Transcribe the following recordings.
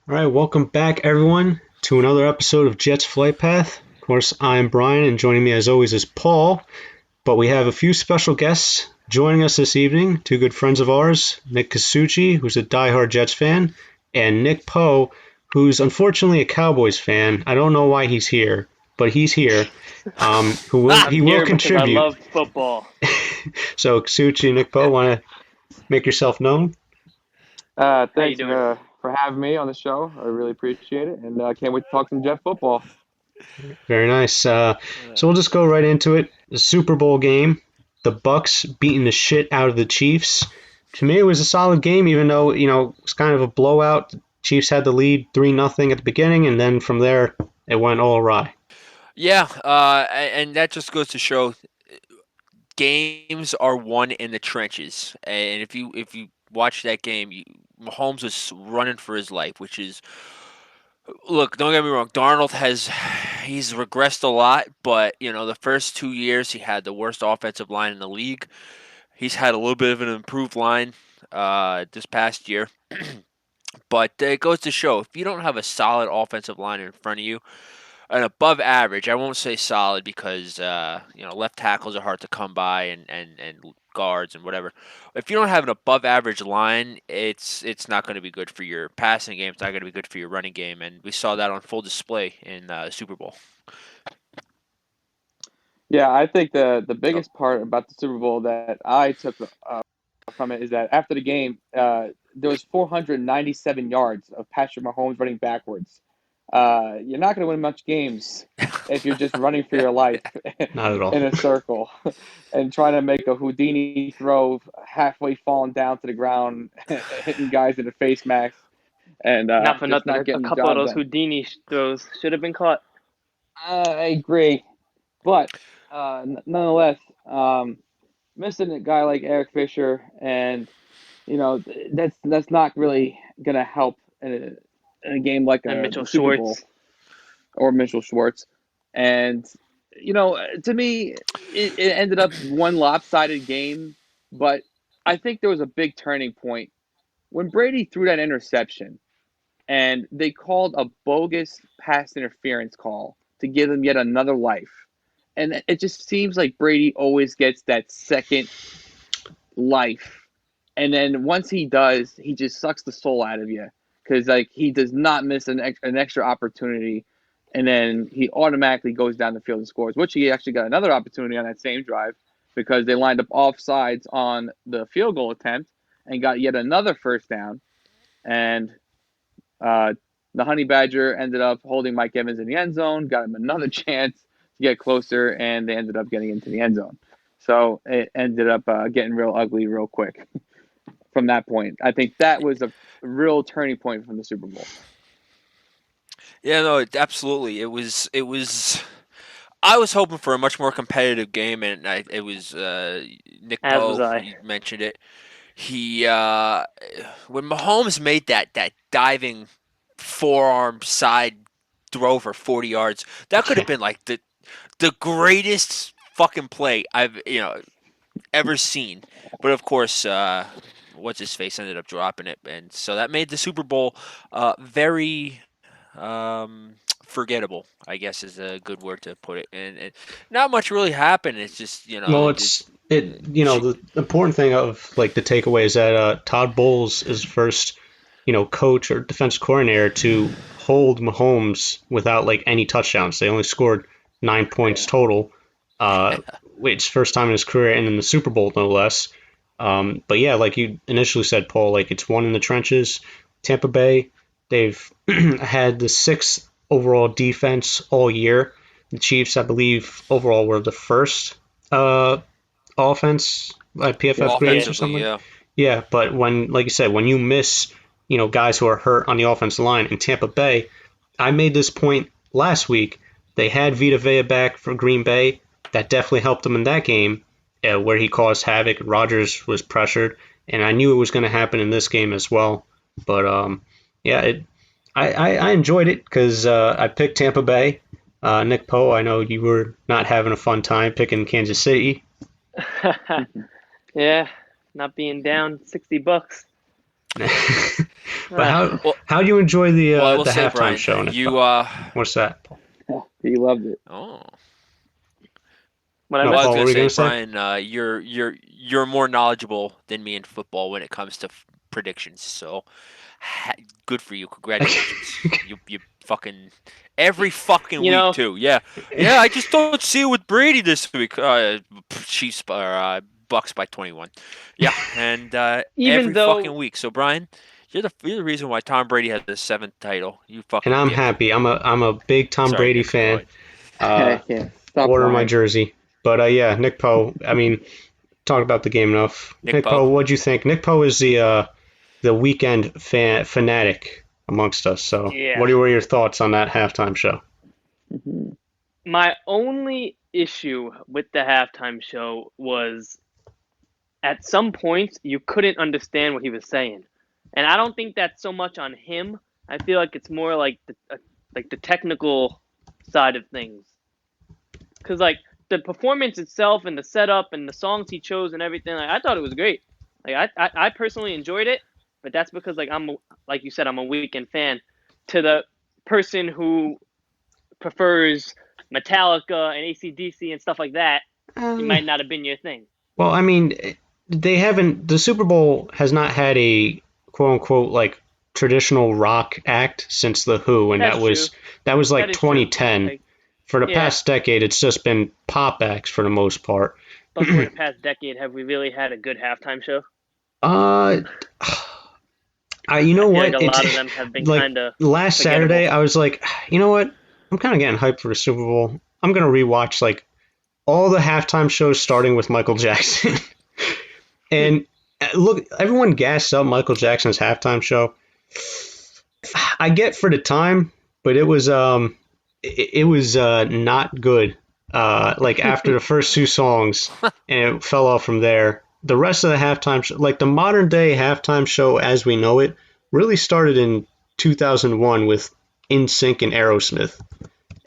All right, welcome back, everyone, to another episode of Jets Flight Path. Of course, I'm Brian, and joining me as always is Paul. But we have a few special guests joining us this evening. Two good friends of ours, Nick Casucci, who's a diehard Jets fan, and Nick Poe, who's unfortunately a Cowboys fan. I don't know why he's here, but he's here. He I'm will here because I contribute. love football. So Casucci, Nick Poe, want to make yourself known? How you Thanks doing? for having me on the show. I really appreciate it, and can't wait to talk some Jet football. Very nice. So we'll just go right into it. The Super Bowl game, the Bucks beating the shit out of the Chiefs. To me, it was a solid game, even though it's kind of a blowout. The Chiefs had the lead 3-0 at the beginning, and then from there it went all awry. Yeah, and that just goes to show games are won in the trenches. And if you watch that game, Mahomes was running for his life, which is look. Don't get me wrong, he's regressed a lot, but the first 2 years he had the worst offensive line in the league. He's had a little bit of an improved line this past year. But it goes to show if you don't have a solid offensive line in front of you, an above average. I won't say solid because left tackles are hard to come by and guards and whatever. If you don't have an above average line, it's not going to be good for your passing game. It's not going to be good for your running game, and we saw that on full display in the Super Bowl. Yeah, I think the biggest part about the Super Bowl that I took from it is that after the game, there was 497 yards of Patrick Mahomes running backwards. You're not going to win much games if you're just running for your life Not at all. in a circle and trying to make a Houdini throw, halfway falling down to the ground, hitting guys in the face mask, and Not for just nothing. not A getting the couple of job those done. Houdini throws should have been caught. I agree, but nonetheless, missing a guy like Eric Fisher, and that's not really gonna help in a game like And Mitchell the Super Bowl Schwartz. or Mitchell Schwartz. And to me, it ended up one lopsided game, but I think there was a big turning point when Brady threw that interception, and they called a bogus pass interference call to give them yet another life. And it just seems like Brady always gets that second life. And then once he does, he just sucks the soul out of you because he does not miss an extra opportunity. And then he automatically goes down the field and scores, which he actually got another opportunity on that same drive because they lined up offsides on the field goal attempt and got yet another first down. And the Honey Badger ended up holding Mike Evans in the end zone, got him another chance to get closer, and they ended up getting into the end zone. So it ended up getting real ugly real quick from that point. I think that was a real turning point from the Super Bowl. Yeah, no, absolutely. It was. It was. I was hoping for a much more competitive game, and it was Nick As was Poe. I. You mentioned it. He when Mahomes made that diving forearm side throw for 40 yards, that could have been like the greatest fucking play I've ever seen. But of course, what's his face ended up dropping it, and so that made the Super Bowl very forgettable, I guess is a good word to put it. And not much really happened. It's just Well, the important thing of like the takeaway is that Todd Bowles is first coach or defense coordinator to hold Mahomes without like any touchdowns. They only scored 9 points total. It's first time in his career and in the Super Bowl no less. But yeah, like you initially said, Paul, like it's one in the trenches. Tampa Bay, they've had the sixth overall defense all year. The Chiefs, I believe, overall were the first offense like PFF grades or offensively, something. yeah. Yeah, but when, like you said, when you miss, guys who are hurt on the offensive line in Tampa Bay, I made this point last week. They had Vita Vea back for Green Bay. That definitely helped them in that game, where he caused havoc. Rodgers was pressured, and I knew it was going to happen in this game as well. But yeah, I enjoyed it because I picked Tampa Bay. Nick Poe, I know you were not having a fun time picking Kansas City. Yeah, not being down $60. But Well, how do you enjoy the well, I will the say, halftime Brian, show? Nick? you What's that? He loved it. oh. When I No, Well, I was Paul, what gonna were you say, gonna say? Brian, you're more knowledgeable than me in football when it comes to predictions. So, good for you. Congratulations. You fucking every fucking You week know, too. Yeah, yeah. I just don't see it with Brady this week. Chiefs or Bucks by 21. Yeah, and even every fucking though week. So, Brian, you're the reason why Tom Brady has the 7th title. You And fucking I'm dick. happy. I'm a big Tom Sorry, Brady Nick. Go fan. ahead. Yeah, stop Order my lying. jersey. But yeah, Nick Poe. I mean, talked about the game enough. Nick Poe, Poe. what'd you think? Nick Poe is the weekend fanatic amongst us. So, yeah, what were your thoughts on that halftime show? Mhm. my only issue with the halftime show was at some points you couldn't understand what he was saying, and I don't think that's so much on him. I feel like it's more like the technical side of things, because like the performance itself and the setup and the songs he chose and everything, like I thought it was great. Like I personally enjoyed it, but that's because like like you said, I'm a weekend fan. To the person who prefers Metallica and AC/DC and stuff like that, it Uh, might not have been your thing. well, I mean, they haven't. The Super Bowl has not had a quote unquote like traditional rock act since the Who, and That's true. that was like That is true. 2010. Like, For the yeah, past decade, it's just been pop acts for the most part. but for the past decade, have we really had a good halftime show? Uh, you I know feel like what? a It's lot of them have been like kind of last forgettable. Saturday, I was like, you know what? I'm kind of getting hyped for the Super Bowl. I'm gonna rewatch like all the halftime shows starting with Michael Jackson. And look, everyone gassed up Michael Jackson's halftime show. I get for the time, but it was not good. Like after the first two songs, and it fell off from there. The rest of the halftime show, like the modern day halftime show as we know it, really started in 2001 with NSYNC and Aerosmith.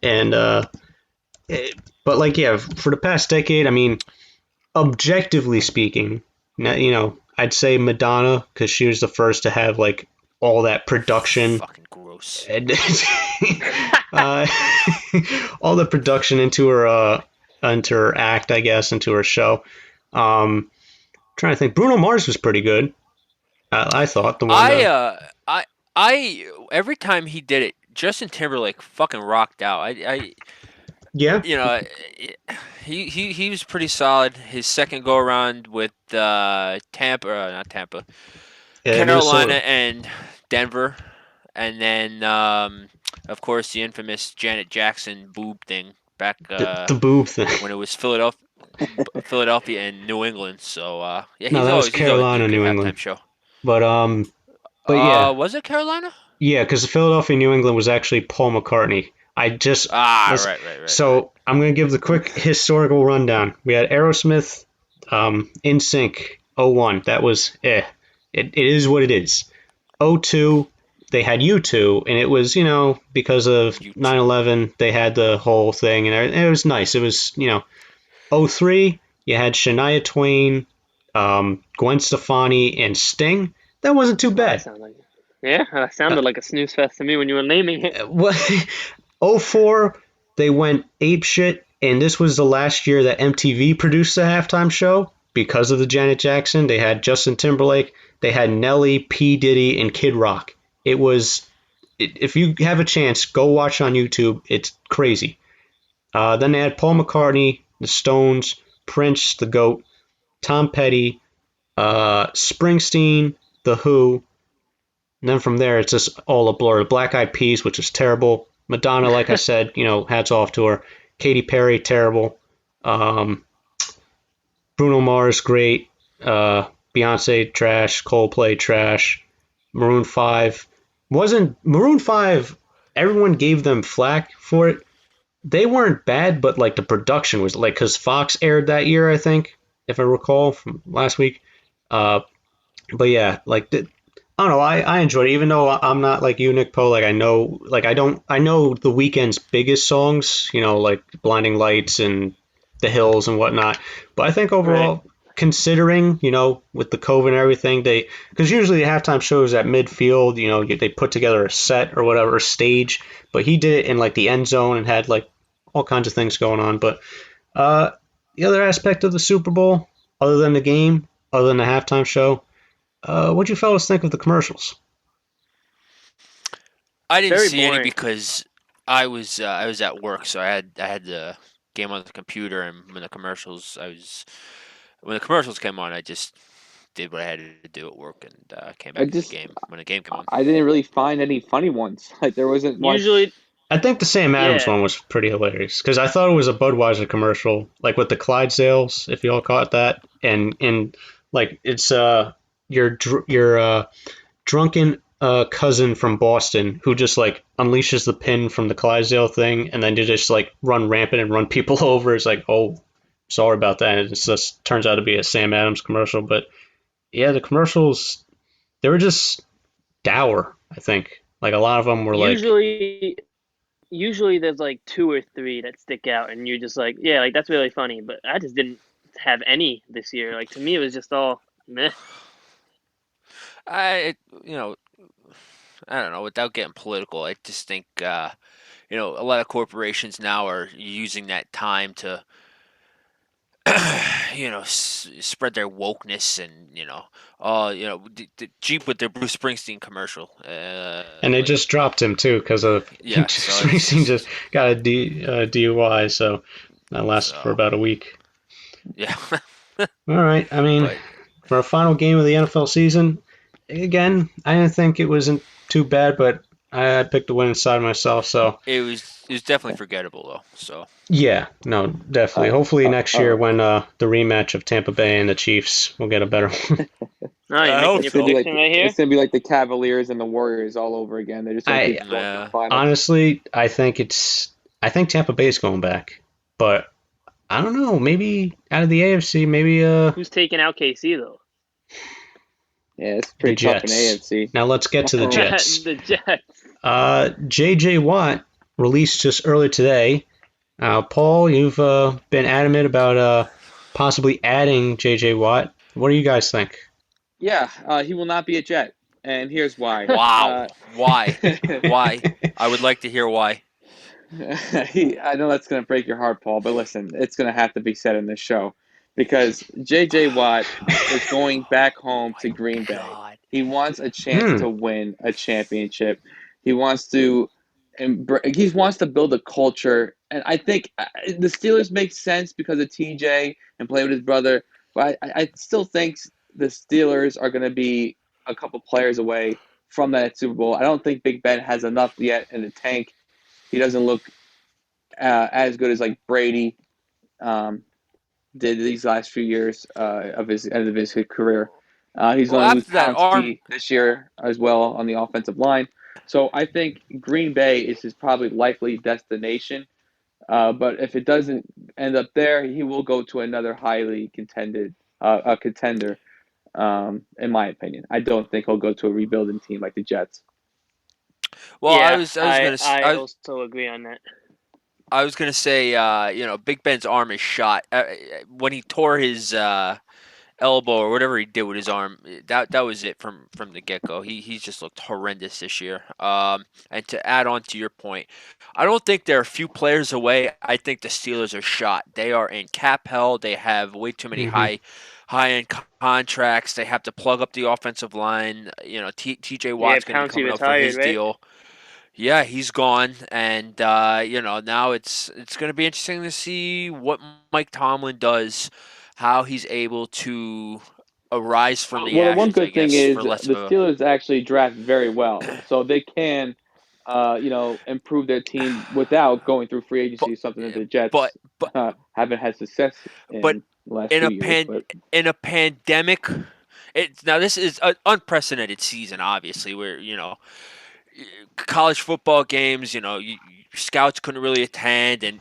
And but like yeah, for the past decade, I mean, objectively speaking, you know, I'd say Madonna because she was the first to have like all that production Fucking gross. and uh, all the production into her act, I guess, into her show. Trying to think, Bruno Mars was pretty good. I thought the one. I every time he did it, Justin Timberlake fucking rocked out. Yeah, You know, he was pretty solid. His second go around with Tampa, not Tampa, Carolina Minnesota. and Denver, and then of course the infamous Janet Jackson boob thing back The boob thing. when it was Philadelphia and New England. So yeah, No, that was he's always been Carolina, a good New halftime England. show. But yeah, Was it Carolina? yeah, because Philadelphia, New England was actually Paul McCartney. Listen, Right. So I'm going to give the quick historical rundown. We had Aerosmith, NSYNC, '01. That was It is what it is. '02, they had U2, and it was, you know, because of U2. 9/11, they had the whole thing, and it was nice. It was, you know, '03, you had Shania Twain, Gwen Stefani, and Sting. That wasn't too That bad. sounded like, yeah, that sounded like a snooze fest to me when you were naming it. What? '04, they went ape shit, and this was the last year that MTV produced the halftime show because of the Janet Jackson. They had Justin Timberlake, they had Nelly, P Diddy, and Kid Rock. If you have a chance, go watch on YouTube. It's crazy. Then they had Paul McCartney, the Stones, Prince, the Goat, Tom Petty, Springsteen, the Who. And then from there, it's just all a blur. Black Eyed Peas, which is terrible. Madonna, like I said, you know, hats off to her. Katy Perry, terrible. Um, Bruno Mars, great. Beyonce, trash. Coldplay, trash. Maroon 5. Wasn't Maroon 5, everyone gave them flack for it. They weren't bad, but like the production was like, because Fox aired that year, I think, if I recall from last week. Uh, but yeah, like I don't know. I enjoyed it, even though I'm not like you, Nick Poe. Like I know, like I know the weekend's biggest songs. You know, like Blinding Lights and The Hills and whatnot. But I think overall, considering, with the COVID and everything, because usually the halftime shows at midfield, they put together a set or whatever, a stage, but he did it in like the end zone and had like all kinds of things going on. But the other aspect of the Super Bowl, other than the game, other than the halftime show, what'd you fellas think of the commercials? I didn't Very see any boring. because I was at work, so I had the game on the computer, and when the commercials came on, I just did what I had to do at work and came I back to the just game when the game came on. I didn't really find any funny ones. Like there wasn't much. Usually, I think the Sam Adams yeah. one was pretty hilarious because I thought it was a Budweiser commercial, like with the Clydesdales, if you all caught that, and like it's your drunken cousin from Boston who just like unleashes the pin from the Clydesdale thing, and then you just like run rampant and run people over. It's like, oh, sorry about that. And it just turns out to be a Sam Adams commercial, but yeah, the commercials, they were just dour. I think like a lot of them were like, usually there's like two or three that stick out, and you're just like, yeah, like that's really funny. But I just didn't have any this year. Like to me, it was just all meh. I don't know. Without getting political, I just think a lot of corporations now are using that time to spread their wokeness and the Jeep with their Bruce Springsteen commercial. and they just dropped him too because of Yeah, so it's Springsteen just got a DUI, so that lasted for about a week. yeah. All right, I mean, But for a final game of the NFL season, again, I didn't think it wasn't too bad, but I picked the winning side myself, so it was definitely forgettable though. So yeah, no, definitely. Hopefully next year when the rematch of Tampa Bay and the Chiefs, we'll get a better one. No, you're I making hope your It's gonna be like prediction right here. it's gonna be like the Cavaliers and the Warriors all over again. They're just gonna keep going to Yeah. the finals. Honestly, I think Tampa Bay's going back, but I don't know. Maybe out of the AFC, maybe Who's taking out KC though? Yeah, it's the pretty tough in Jets. AFC. Now let's get to the Jets. The Jets. J.J. Watt released just earlier today. Paul, you've been adamant about possibly adding J.J. Watt. What do you guys think? Yeah, he will not be a Jet, and here's why. wow, why? Why? I would like to hear why. I know that's going to break your heart, Paul, but listen, it's going to have to be said in this show because J.J. Watt is going back home to Green Bay. God. He wants a chance to win a championship. He wants to build a culture, and I think the Steelers make sense because of TJ and play with his brother, but I still think the Steelers are going to be a couple players away from that Super Bowl. I don't think Big Ben has enough yet in the tank. He doesn't look as good as like Brady did these last few years of his end of his career. He's going to lose after that Pouncey this year as well on the offensive line. So I think Green Bay is his probably likely destination. But if it doesn't end up there, he will go to another highly contender. In my opinion, I don't think he'll go to a rebuilding team like the Jets. Well, yeah, I was gonna I also agree on that. I was gonna say, Big Ben's arm is shot. When he tore his elbow or whatever he did with his arm, that was it from the get go. He's just looked horrendous this year. And to add on to your point, I don't think they're a few players away. I think the Steelers are shot. They are in cap hell. They have way too many high end contracts. They have to plug up the offensive line. T.J. Watt's going to be coming up for his deal. Yeah, he's gone, and now it's going to be interesting to see what Mike Tomlin does, how he's able to arise from the ashes. Well, one good thing is the Steelers actually draft very well, so they can, improve their team without going through free agency. Something that the Jets haven't had success in the last few years. In a pandemic, now this is an unprecedented season, obviously, where college football games, scouts couldn't really attend, and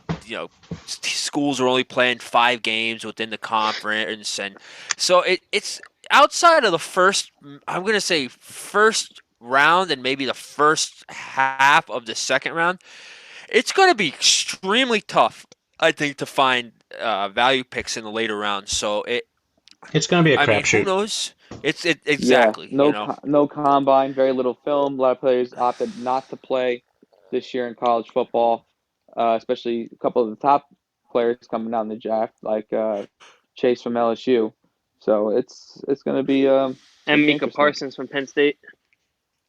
schools were only playing 5 games within the conference, and so it's outside of the first round and maybe the first half of the second round. It's going to be extremely tough, I think, to find value picks in the later rounds. So It's going to be a I mean, who crapshoot. knows? Exactly. Yeah, no, You know, no combine, very little film. A lot of players opted not to play this year in college football, especially a couple of the top players coming out in the draft, like Chase from LSU. So it's going to be And Mika interesting. Parsons from Penn State.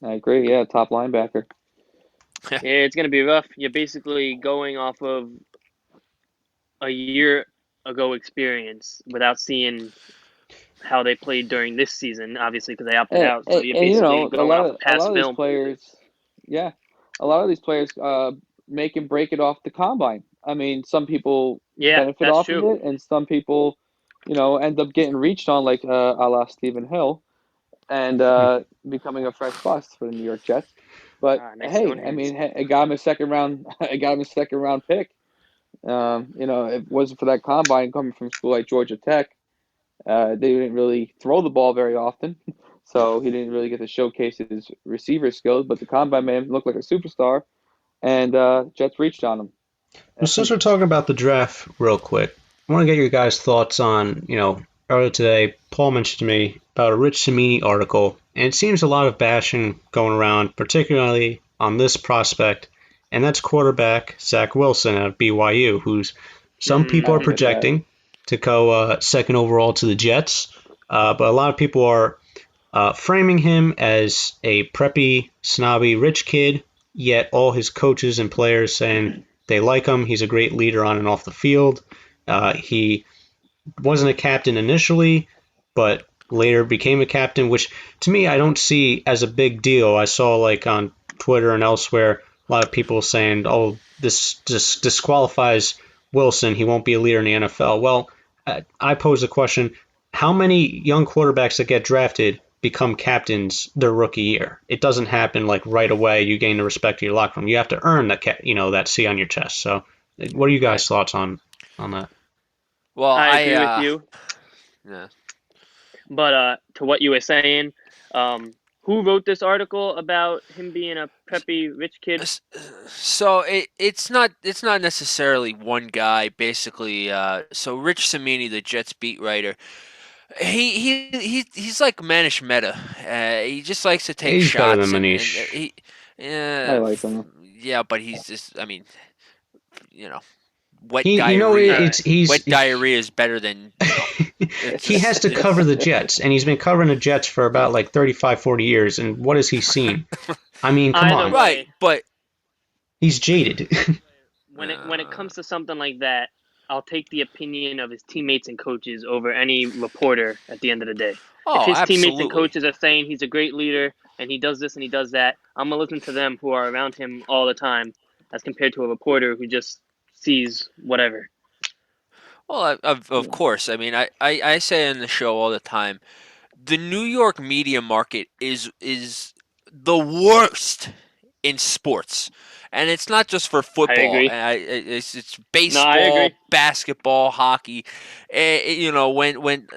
I agree. Yeah, top linebacker. Yeah, it's going to be rough. You're basically going off of a year ago experience without seeing how they played during this season, obviously, because they opted out. So you're basically going off of a past lot of these film. players, yeah, a lot of these players make and break it off the combine. I mean, some people Yeah, benefit that's off true. of it, and some people, end up getting reached on, like a la Stephen Hill, and becoming a fresh bust for the New York Jets. But Nice hey, Stonehands. I mean, it got him a second round. It got him a second round pick. If it wasn't for that combine coming from school like Georgia Tech, they didn't really throw the ball very often, so he didn't really get to showcase his receiver skills. But the combine made him look like a superstar, and Jets reached on him. Well, since we're talking about the draft real quick, I want to get your guys' thoughts on, earlier today, Paul mentioned to me about a Rich Cimini article, and it seems a lot of bashing going around, particularly on this prospect, and that's quarterback Zach Wilson at BYU, who's some people are projecting to go second overall to the Jets, but a lot of people are framing him as a preppy, snobby, rich kid, yet all his coaches and players saying they like him. He's a great leader on and off the field. He wasn't a captain initially, but later became a captain, which to me I don't see as a big deal. I saw like on Twitter and elsewhere a lot of people saying, "Oh, this just disqualifies Wilson. He won't be a leader in the NFL." Well, I pose the question: how many young quarterbacks that get drafted become captains their rookie year? It doesn't happen like right away. You gain the respect of your locker room. You have to earn that C on your chest. So, what are you guys' thoughts on that? well, I agree with you. Yeah. But to what you were saying, who wrote this article about him being a preppy rich kid? So it's not necessarily one guy. Basically, so Rich Cimini, the Jets beat writer, he's like Manish Mehta. He just likes to take He's shots. better than and Manish. I like him. Yeah, but he's just. I mean, wet He, diarrhea. he's Wet diarrhea is better than. He has to cover the Jets, and he's been covering the Jets for about like 35, 40 years, and what has he seen? I mean, come Either on. way, Right, but He's jaded. when it comes to something like that, I'll take the opinion of his teammates and coaches over any reporter at the end of the day. oh, If his absolutely. teammates and coaches are saying he's a great leader and he does this and he does that, I'm going to listen to them who are around him all the time as compared to a reporter who just sees whatever. Well, of course. I mean, I say in the show all the time, the New York media market is the worst in sports, and it's not just for football. agree. It's baseball, basketball, hockey. When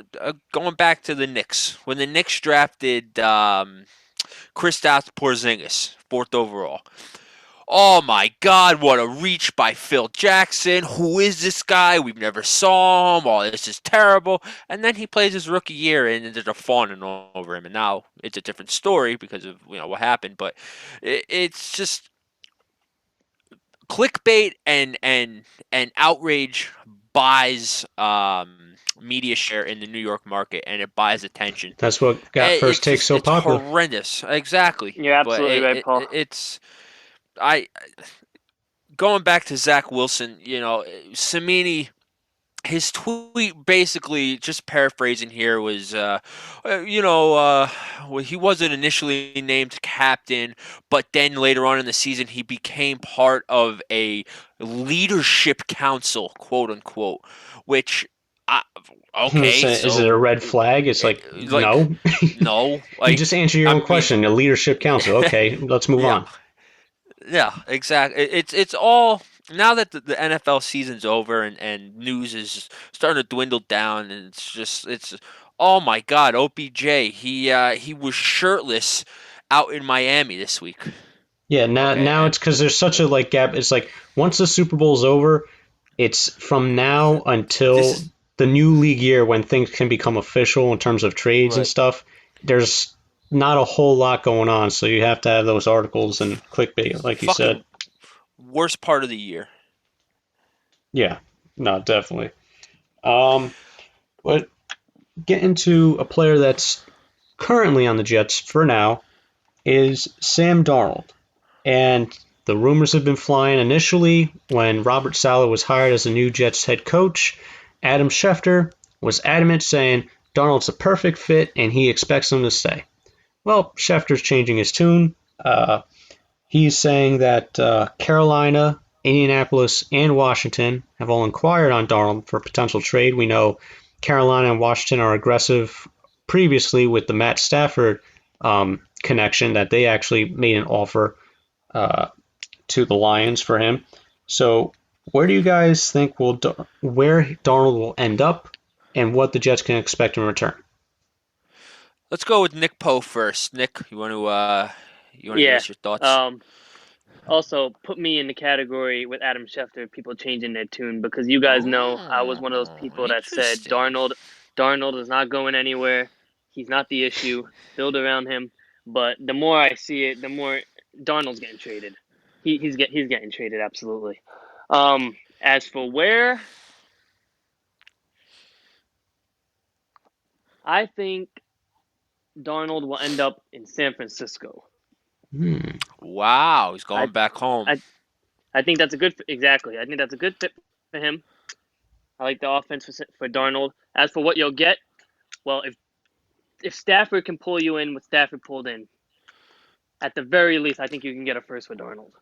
going back to the Knicks, when the Knicks drafted Kristaps Porzingis, 4th overall. Oh my God, what a reach by Phil Jackson. Who is this guy? We've never saw him. Oh, this is terrible. And then he plays his rookie year and they're fawning over him. And now it's a different story because of what happened. But it's just clickbait and outrage buys media share in the New York market, and it buys attention. That's what got First Take so popular. It's horrendous. Exactly. You're absolutely right, Paul. Going back to Zach Wilson, Cimini, his tweet basically, just paraphrasing here, was, he wasn't initially named captain, but then later on in the season, he became part of a leadership council, quote unquote, which. Okay, is it a red flag? It's like no. No. You just answer your own question. A leadership council. Okay, let's move on. Yeah, exactly. It's all now that the NFL season's over and news is starting to dwindle down, and it's oh my God, OBJ, he was shirtless out in Miami this week. Yeah, now it's because there's such a gap. It's like once the Super Bowl's over, it's from now until the new league year when things can become official in terms of trades and Right. stuff, there's not a whole lot going on, so you have to have those articles and clickbait, like you said. Fucking worst part of the year. Yeah, no, definitely. Um, but get into a player that's currently on the Jets for now is Sam Darnold. And the rumors have been flying. Initially, when Robert Saleh was hired as the new Jets head coach, Adam Schefter was adamant saying Darnold's a perfect fit and he expects him to stay. Well, Schefter's changing his tune. He's saying that Carolina, Indianapolis, and Washington have all inquired on Darnold for a potential trade. We know Carolina and Washington are aggressive previously with the Matt Stafford connection, that they actually made an offer to the Lions for him. So, where do you guys think where Darnold will end up, and what the Jets can expect in return? Let's go with Nick Poe first. Nick, you want to give Yeah. us your thoughts? Also, put me in the category with Adam Schefter, people changing their tune, because you guys know I was one of those people that said Interesting. Darnold is not going anywhere. He's not the issue. Build around him. But the more I see it, the more Darnold's getting traded. He's getting traded, absolutely. As for where, I think Darnold will end up in San Francisco. Wow, he's going back home. I think that's a good exactly. I think that's a good fit for him. I like the offense for Darnold. As for what you'll get, well, if Stafford can pull you in what Stafford pulled in, at the very least, I think you can get a first for Darnold.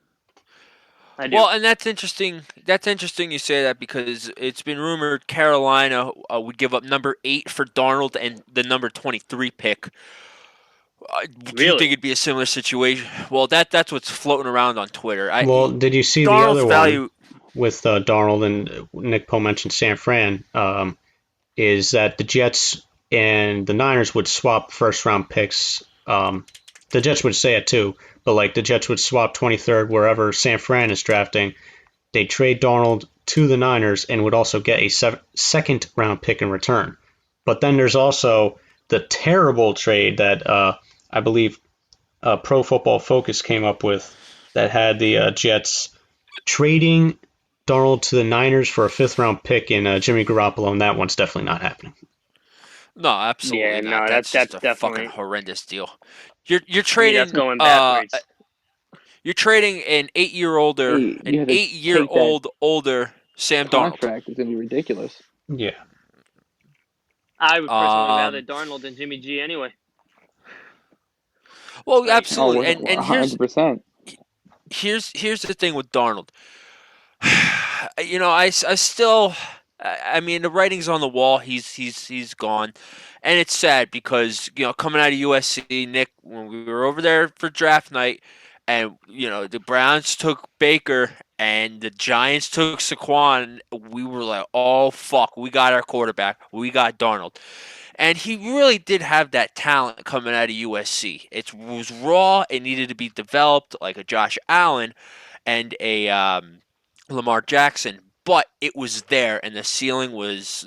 I do. Well, and that's interesting. That's interesting you say that, because it's been rumored Carolina would give up number 8 for Darnold and the number 23 pick. Do you Really? think it'd be a similar situation? Well, that's what's floating around on Twitter. Well, did you see the Darnold's other value. one with Darnold and Nick Poe mentioned San Fran? Is that the Jets and the Niners would swap first round picks. The Jets would say it too, but like the Jets would swap 23rd wherever San Fran is drafting. They trade Darnold to the Niners and would also get a second round pick in return. But then there's also the terrible trade that I believe Pro Football Focus came up with, that had the Jets trading Darnold to the Niners for a 5th round pick in Jimmy Garoppolo, and that one's definitely not happening. No, absolutely Yeah, not. no, That's just that's a definitely. fucking horrendous deal. You're To me, that's trading going backwards. you're trading an 8-year-older You had to take that older Sam Darnold. contract. It's gonna be ridiculous. Yeah. I would personally Um, rather Darnold than Jimmy G anyway. Well, Like, absolutely. Oh, And here's 100%. here's the thing with Darnold. I still, I mean, the writing's on the wall. He's gone, and it's sad because coming out of USC, Nick, when we were over there for draft night, and the Browns took Baker and the Giants took Saquon, we were like, oh fuck, we got our quarterback, we got Darnold. And he really did have that talent coming out of USC. It was raw. It needed to be developed like a Josh Allen and a Lamar Jackson, but it was there, and the ceiling was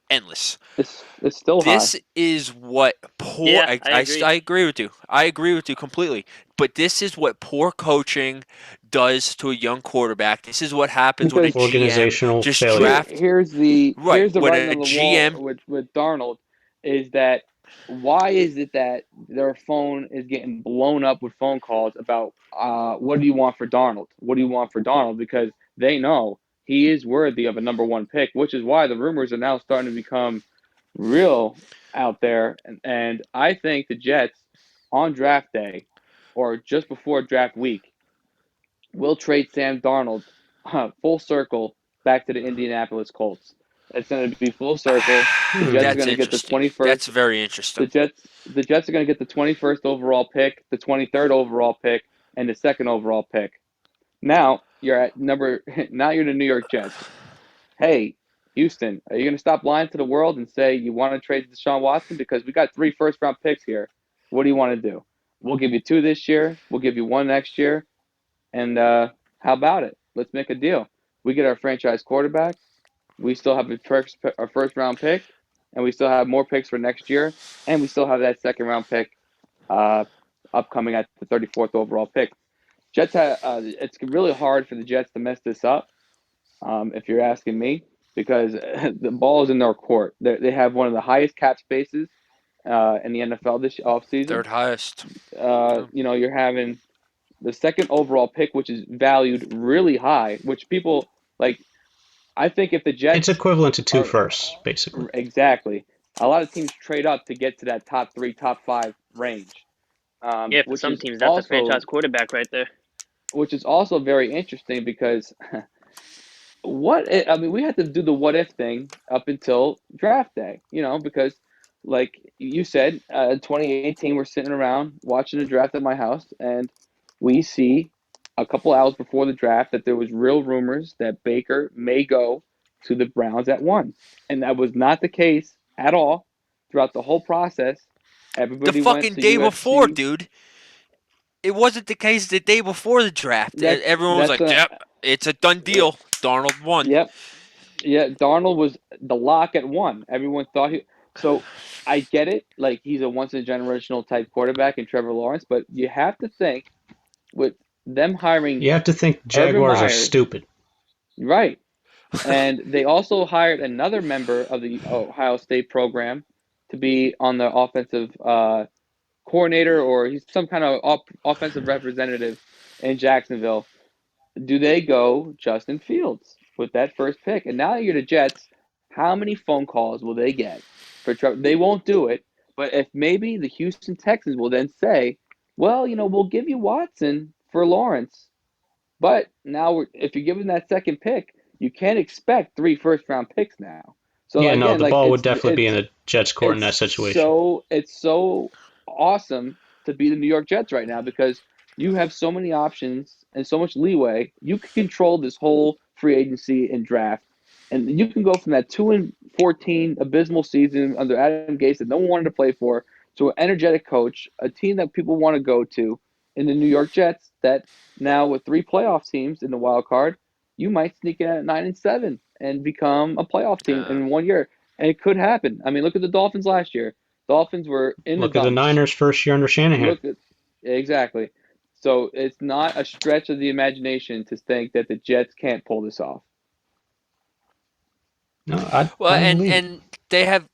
endless. It's still This high. is what poor. Yeah, I agree. I agree with you. I agree with you completely. But this is what poor coaching does to a young quarterback. This is what happens when a Because Organizational GM just failure. draft here's the right here's the when writing a on the GM. wall with Darnold is that why is it that their phone is getting blown up with phone calls about what do you want for Darnold? What do you want for Darnold? Because they know he is worthy of a number 1 pick, which is why the rumors are now starting to become real out there. And I think the Jets on draft day or just before draft week will trade Sam Darnold full circle back to the Indianapolis Colts. It's going to be full circle. The Jets are That's going to get the interesting. 21st. That's very The interesting. Jets are going to get the 21st overall pick, the 23rd overall pick, and the 2nd overall pick. Now you're now you're the New York Jets. Hey, Houston, are you going to stop lying to the world and say you want to trade Deshaun Watson? Because we got 3 first-round picks here. What do you want to do? We'll give you 2 this year. We'll give you 1 next year. And how about it? Let's make a deal. We get our franchise quarterback. We still have a first round pick, and we still have more picks for next year, and we still have that second round pick upcoming at the 34th overall pick. It's really hard for the Jets to mess this up, if you're asking me, because the ball is in their court. They have one of the highest cap spaces in the NFL this offseason. Third highest. You're having the second overall pick, which is valued really high, which people like. I think if the Jets, it's equivalent to two firsts, basically. Exactly. A lot of teams trade up to get to that top 3, top 5 range. For some teams, that's a franchise quarterback right there. Which is also very interesting because we had to do the what if thing up until draft day, because like you said, in 2018, we're sitting around watching the draft at my house, and we see a couple hours before the draft that there was real rumors that Baker may go to the Browns at 1. And that was not the case at all throughout the whole process. Everybody the fucking day before, dude. It wasn't the case the day before the draft. Everyone was like, yep, it's a done deal. Darnold won. Yep. Yeah, Darnold was the lock at 1. Everyone thought he... So I get it. Like, he's a once-in-a-generational type quarterback in Trevor Lawrence, but you have to think with them hiring... You have to think Jaguars are stupid. Right. And they also hired another member of the Ohio State program to be on the offensive coordinator, or he's some kind of offensive representative in Jacksonville. Do they go Justin Fields with that first pick? And now you're the Jets. How many phone calls will they get for Trevor? They won't do it. But if maybe the Houston Texans will then say, well, we'll give you Watson for Lawrence. But now if you're given that second pick, you can't expect 3 first-round picks now. So the ball would definitely be in the Jets' court in that situation. So it's so awesome to be the New York Jets right now because you have so many options and so much leeway. You can control this whole free agency and draft, and you can go from that 2-14 abysmal season under Adam Gase that no one wanted to play for to an energetic coach, a team that people want to go to in the New York Jets. That now with 3 playoff teams in the wild card, you might sneak in at 9-7 and become a playoff team in 1 year. And it could happen. I mean, look at the Dolphins last year. Dolphins were in the dumps. Look at the Niners' first year under Shanahan. Exactly. So it's not a stretch of the imagination to think that the Jets can't pull this off. No, and they have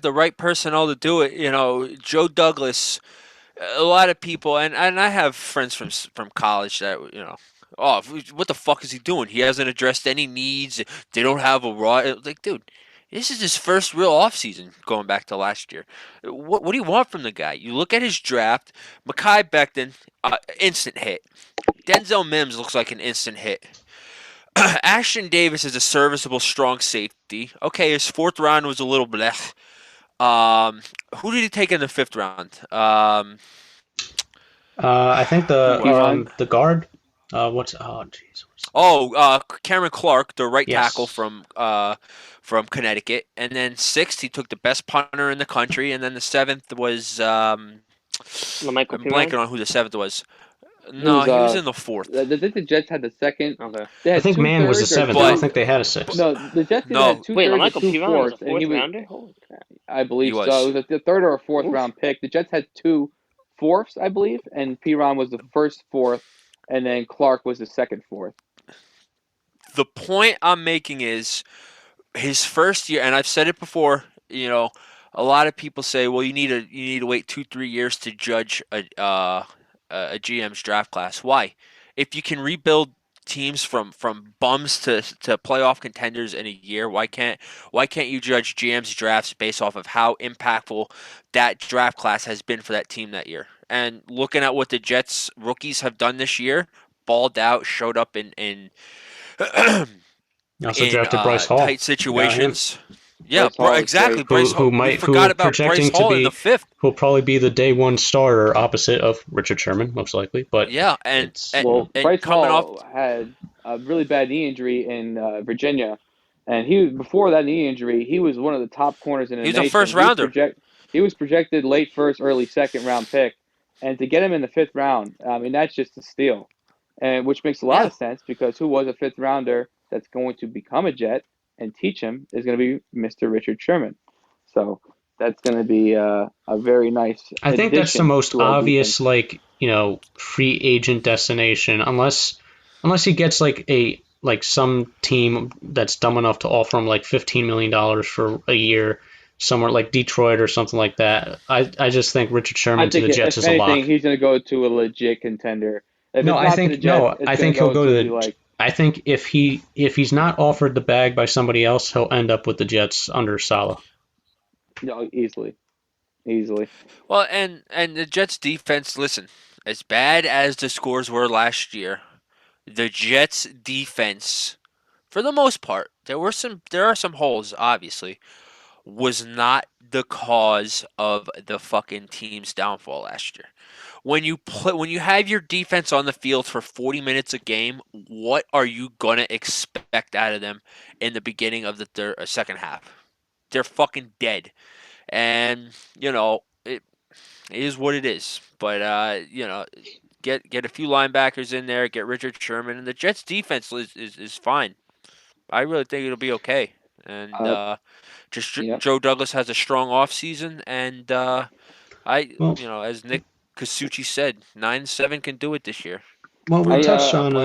the right personnel to do it. Joe Douglas. A lot of people, and I have friends from college that oh, what the fuck is he doing? He hasn't addressed any needs. They don't have a raw. Like, dude, this is his first real offseason going back to last year. What do you want from the guy? You look at his draft. Mekhi Becton, instant hit. Denzel Mims looks like an instant hit. Ashton Davis is a serviceable, strong safety. Okay, his 4th round was a little blech. Who did he take in the 5th round? I think the guard. Cameron Clark, the right tackle from Connecticut, and then 6th he took the best punter in the country, and then the 7th was I'm blanking on who the 7th was. No, he was in the 4th. I think the Jets had the 2nd. Okay. I think Mann was the 7th. I don't think they had a 6th. No, the Jets had 2 Wait, thirds and 2 fourths, and he was I believe so. It was the 3rd or 4th round pick. The Jets had 2 fourths, I believe, and Piron was the first 4th, and then Clark was the second 4th. The point I'm making is his first year, and I've said it before. A lot of people say, well, you need to wait 2-3 years to judge a GM's draft class. Why? If you can rebuild teams from bums to playoff contenders in a year, why can't you judge GM's drafts based off of how impactful that draft class has been for that team that year? And looking at what the Jets rookies have done this year, balled out, showed up in also drafted Bryce Hall. Tight situations. Yeah, exactly. Bryce Hall. We forgot about Bryce Hall in the 5th. Who'll probably be the day 1 starter opposite of Richard Sherman, most likely. But yeah, Bryce Hall had a really bad knee injury in Virginia, and before that knee injury, he was one of the top corners in the nation. He's a first rounder. He was projected late 1st, early 2nd round pick, and to get him in the 5th round, I mean that's just a steal, and which makes a lot of sense because who was a 5th rounder that's going to become a Jet? and teach him is going to be Mr. Richard Sherman. So that's going to be a very nice. I think that's the most obvious, defense. free agent destination, unless he gets some team that's dumb enough to offer him like $15 million for a year, somewhere like Detroit or something like that. I just think Richard Sherman to the Jets is a lock. He's going to go to a legit contender. I think he'll go to the. I think if he's not offered the bag by somebody else, he'll end up with the Jets under Saleh. No, easily. Well, and the Jets defense, listen, as bad as the scores were last year, the Jets defense, for the most part, there are some holes, obviously, was not the cause of the fucking team's downfall last year. When you have your defense on the field for 40 minutes a game, what are you gonna expect out of them in the beginning of the second half? They're fucking dead. And, it is what it is. But, get a few linebackers in there, get Richard Sherman, and the Jets' defense is fine. I really think it'll be okay. And Joe Douglas has a strong offseason, and as Nick Casucci said, 9-7 can do it this year. Well, we touched on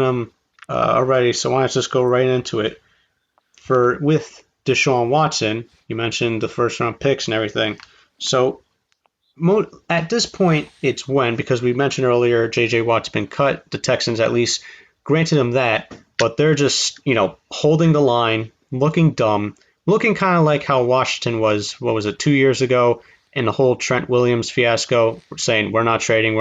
him already, so why don't I just go right into it? With Deshaun Watson, you mentioned the first round picks and everything. So at this point, it's because we mentioned earlier J.J. Watt's been cut. The Texans at least granted him that, but they're just holding the line, looking dumb, looking kind of like how Washington was. What was it, 2 years ago? In the whole Trent Williams fiasco, saying we're not trading.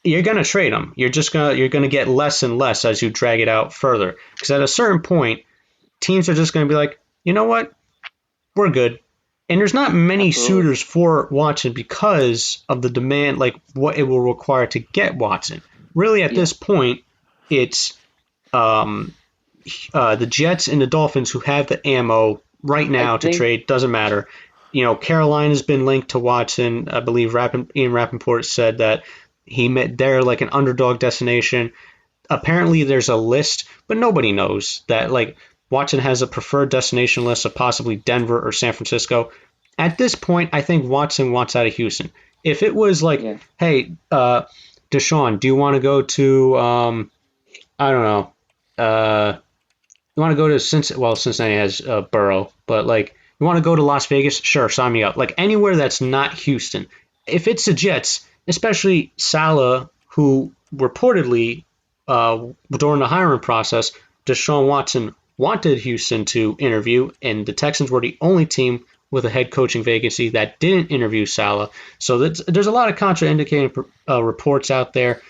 You're gonna trade him. You're gonna get less and less as you drag it out further. Because at a certain point, teams are just gonna be like, you know what, we're good. And there's not many suitors for Watson because of the demand, like what it will require to get Watson. Really, at this point, it's the Jets and the Dolphins who have the ammo right now to trade. Doesn't matter. Carolina's been linked to Watson. I believe Ian Rappaport said that they're like an underdog destination. Apparently, there's a list, but nobody knows that. Like Watson has a preferred destination list of possibly Denver or San Francisco. At this point, I think Watson wants out of Houston. If it was like, hey, Deshaun, do you want to go to, I don't know, you want to go to Cincinnati? Well, Cincinnati has Burrow, but like, you want to go to Las Vegas? Sure, sign me up. Like anywhere that's not Houston. If it's the Jets, especially Saleh, who reportedly during the hiring process, Deshaun Watson wanted Houston to interview, and the Texans were the only team with a head coaching vacancy that didn't interview Saleh. So there's a lot of contraindicating reports out there.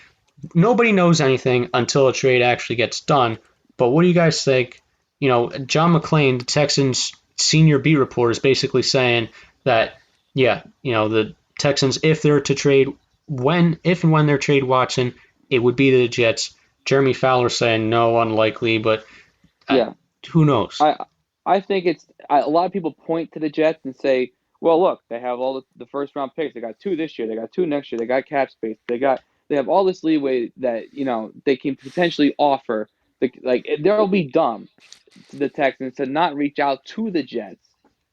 Nobody knows anything until a trade actually gets done. But what do you guys think? John McClain, the Texans' senior beat reporter, is basically saying that, the Texans, if they're to trade, if and when they're trade Watson, it would be to the Jets. Jeremy Fowler saying no, unlikely, but who knows? I think it's a lot of people point to the Jets and say, well, look, they have all the first round picks. They got 2 this year. They got 2 next year. They got cap space. They have all this leeway that they can potentially offer. They'll be dumb to the Texans to not reach out to the Jets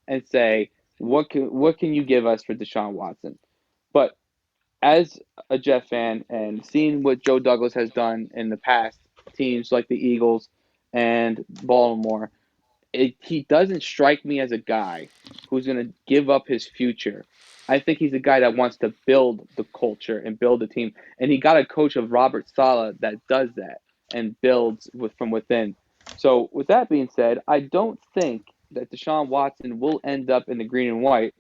and say, what can you give us for Deshaun Watson? But as a Jet fan and seeing what Joe Douglas has done in the past, teams like the Eagles and Baltimore, he doesn't strike me as a guy who's going to give up his future. I think he's a guy that wants to build the culture and build the team. And he got a coach of Robert Saleh that does that and builds from within. So with that being said, I don't think that Deshaun Watson will end up in the green and white.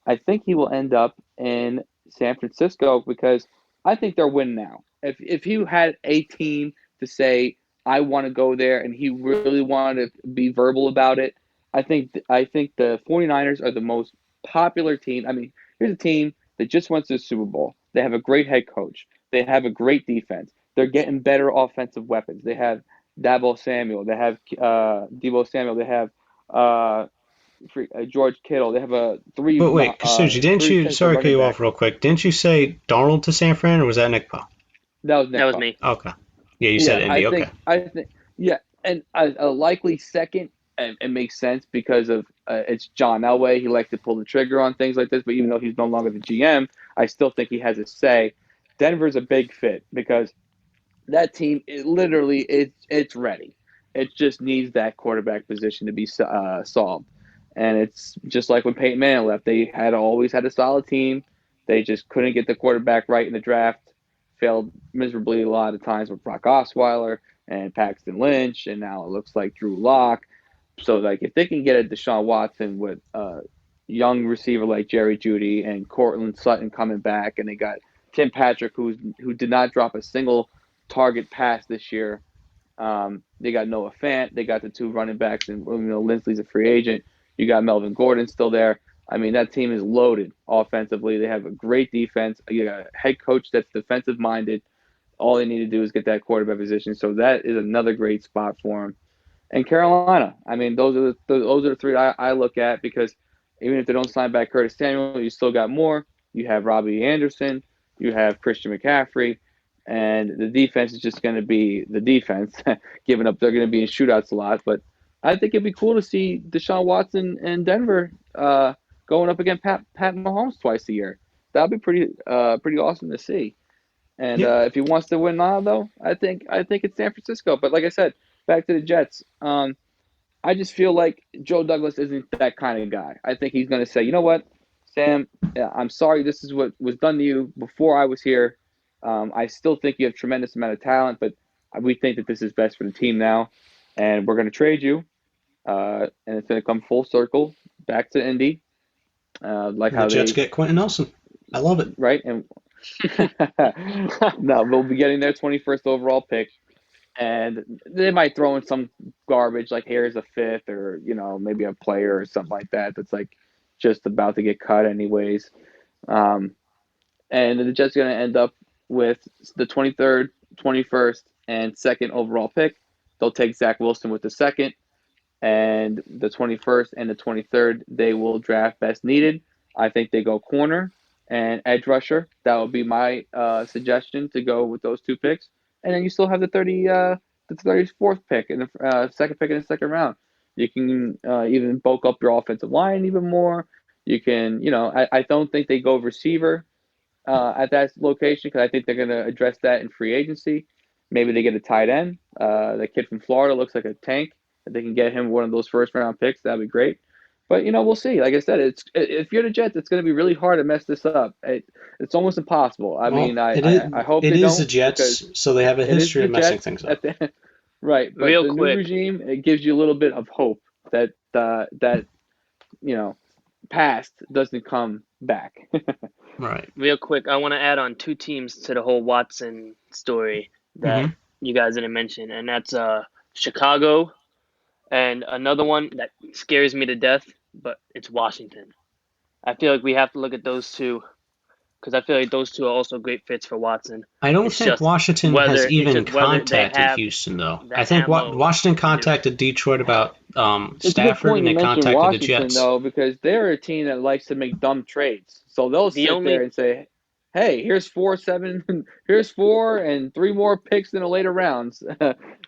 I think he will end up in San Francisco because I think they're winning now. If he had a team to say, I want to go there, and he really wanted to be verbal about it, I think the 49ers are the most popular team. I mean, here's a team that just went to the Super Bowl. They have a great head coach. They have a great defense. They're getting better offensive weapons. They have Debo Samuel. They have Debo Samuel. They have George Kittle. They have a 3. But wait, Suji, didn't you? Sorry to cut you off real quick. Didn't you say Darnold to San Fran, or was that Nick Paul? That was Nick That was Paul. me. Okay. Yeah, you said Indy. Okay. I think and a likely second, and it makes sense because of it's John Elway. He likes to pull the trigger on things like this, but even though he's no longer the GM, I still think he has a say. Denver's a big fit because that team it's ready. It just needs that quarterback position to be solved, and it's just like when Peyton Manning left. They had always had a solid team. They just couldn't get the quarterback right in the draft. Failed miserably a lot of times with Brock Osweiler and Paxton Lynch, and now it looks like Drew Lock. So, like, if they can get a Deshaun Watson with a young receiver like Jerry Jeudy and Cortland Sutton coming back, and they got Tim Patrick, who did not drop a single target pass this year. They got Noah Fant. They got the two running backs, and Lindsley's a free agent. You got Melvin Gordon still there. I mean, that team is loaded offensively. They have a great defense. You got a head coach that's defensive minded. All they need to do is get that quarterback position. So that is another great spot for them. And Carolina, I mean, those are the three I look at, because even if they don't sign back Curtis Samuel, you still got more. You have Robbie Anderson. You have Christian McCaffrey. And the defense is just going to be the defense. Giving up, they're going to be in shootouts a lot. But I think it'd be cool to see Deshaun Watson and Denver going up against Pat Mahomes twice a year. That'd be pretty awesome to see. And if he wants to win now, though, I think it's San Francisco. But like I said, back to the Jets. I just feel like Joe Douglas isn't that kind of guy. I think he's going to say, you know what, Sam, I'm sorry this is what was done to you before I was here. I still think you have a tremendous amount of talent, but we think that this is best for the team now. And we're going to trade you. And it's going to come full circle back to Indy. Like And how the Jets they get Quentin Nelson. I love it. right and no, they'll be getting their 21st overall pick, and they might throw in some garbage like here's a fifth, or maybe a player or something like that that's like just about to get cut anyways. And the Jets are going to end up with the 23rd, 21st, and second overall pick. They'll take Zach Wilson with the second, and the 21st and the 23rd they will draft best needed. I think they go corner and edge rusher. That would be my suggestion, to go with those two picks. And then you still have the 34th pick and the second pick in the second round. You can even bulk up your offensive line even more. You can, I don't think they go receiver at that location, because I think they're going to address that in free agency. Maybe they get a tight end. The kid from Florida looks like a tank. If they can get him one of those first round picks, that'd be great. But we'll see. Like I said, if you're the Jets, it's going to be really hard to mess this up. It's almost impossible. I mean, I hope it they is don't, the Jets, so they have a it is history the of messing Jets things up. right. But Real the quick. new regime, it gives you a little bit of hope that past doesn't come back. Right. Real quick, I want to add on two teams to the whole Watson story that you guys didn't mention, and that's Chicago, and another one that scares me to death, but it's Washington. I feel like we have to look at those two, because I feel like those two are also great fits for Watson. I don't It's think just Washington whether- has it's even just whether they contacted have Houston, though. the I think ammo Washington to- contacted Detroit about It's a good Stafford, point and you they mentioned contacted the Washington, Jets. though, because they're a team that likes to make dumb trades. So they'll The sit only- there and say, hey, here's 4 and 3 more picks in the later rounds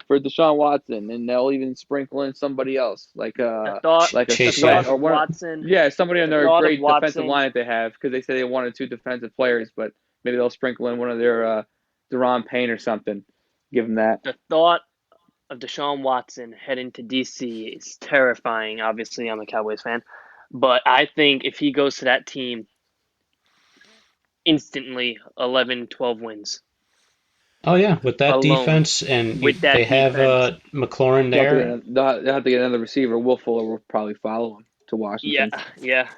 for Deshaun Watson, and they'll even sprinkle in somebody else, like The thought, like a Chase the thought Young. Sweat or of one. Watson. Yeah, somebody on The their thought of great defensive Watson- line that they have, because they say they wanted 2 defensive players, but maybe they'll sprinkle in one of their Deron Payne or something. Give them that. The thought of Deshaun Watson heading to DC is terrifying. Obviously, I'm a Cowboys fan, but I think if he goes to that team, instantly 11, 12 wins. Oh yeah, with that Alone. defense, and With that they have defense. McLaurin there. They'll have to get another receiver. Will Fuller will probably follow him to Washington. Yeah.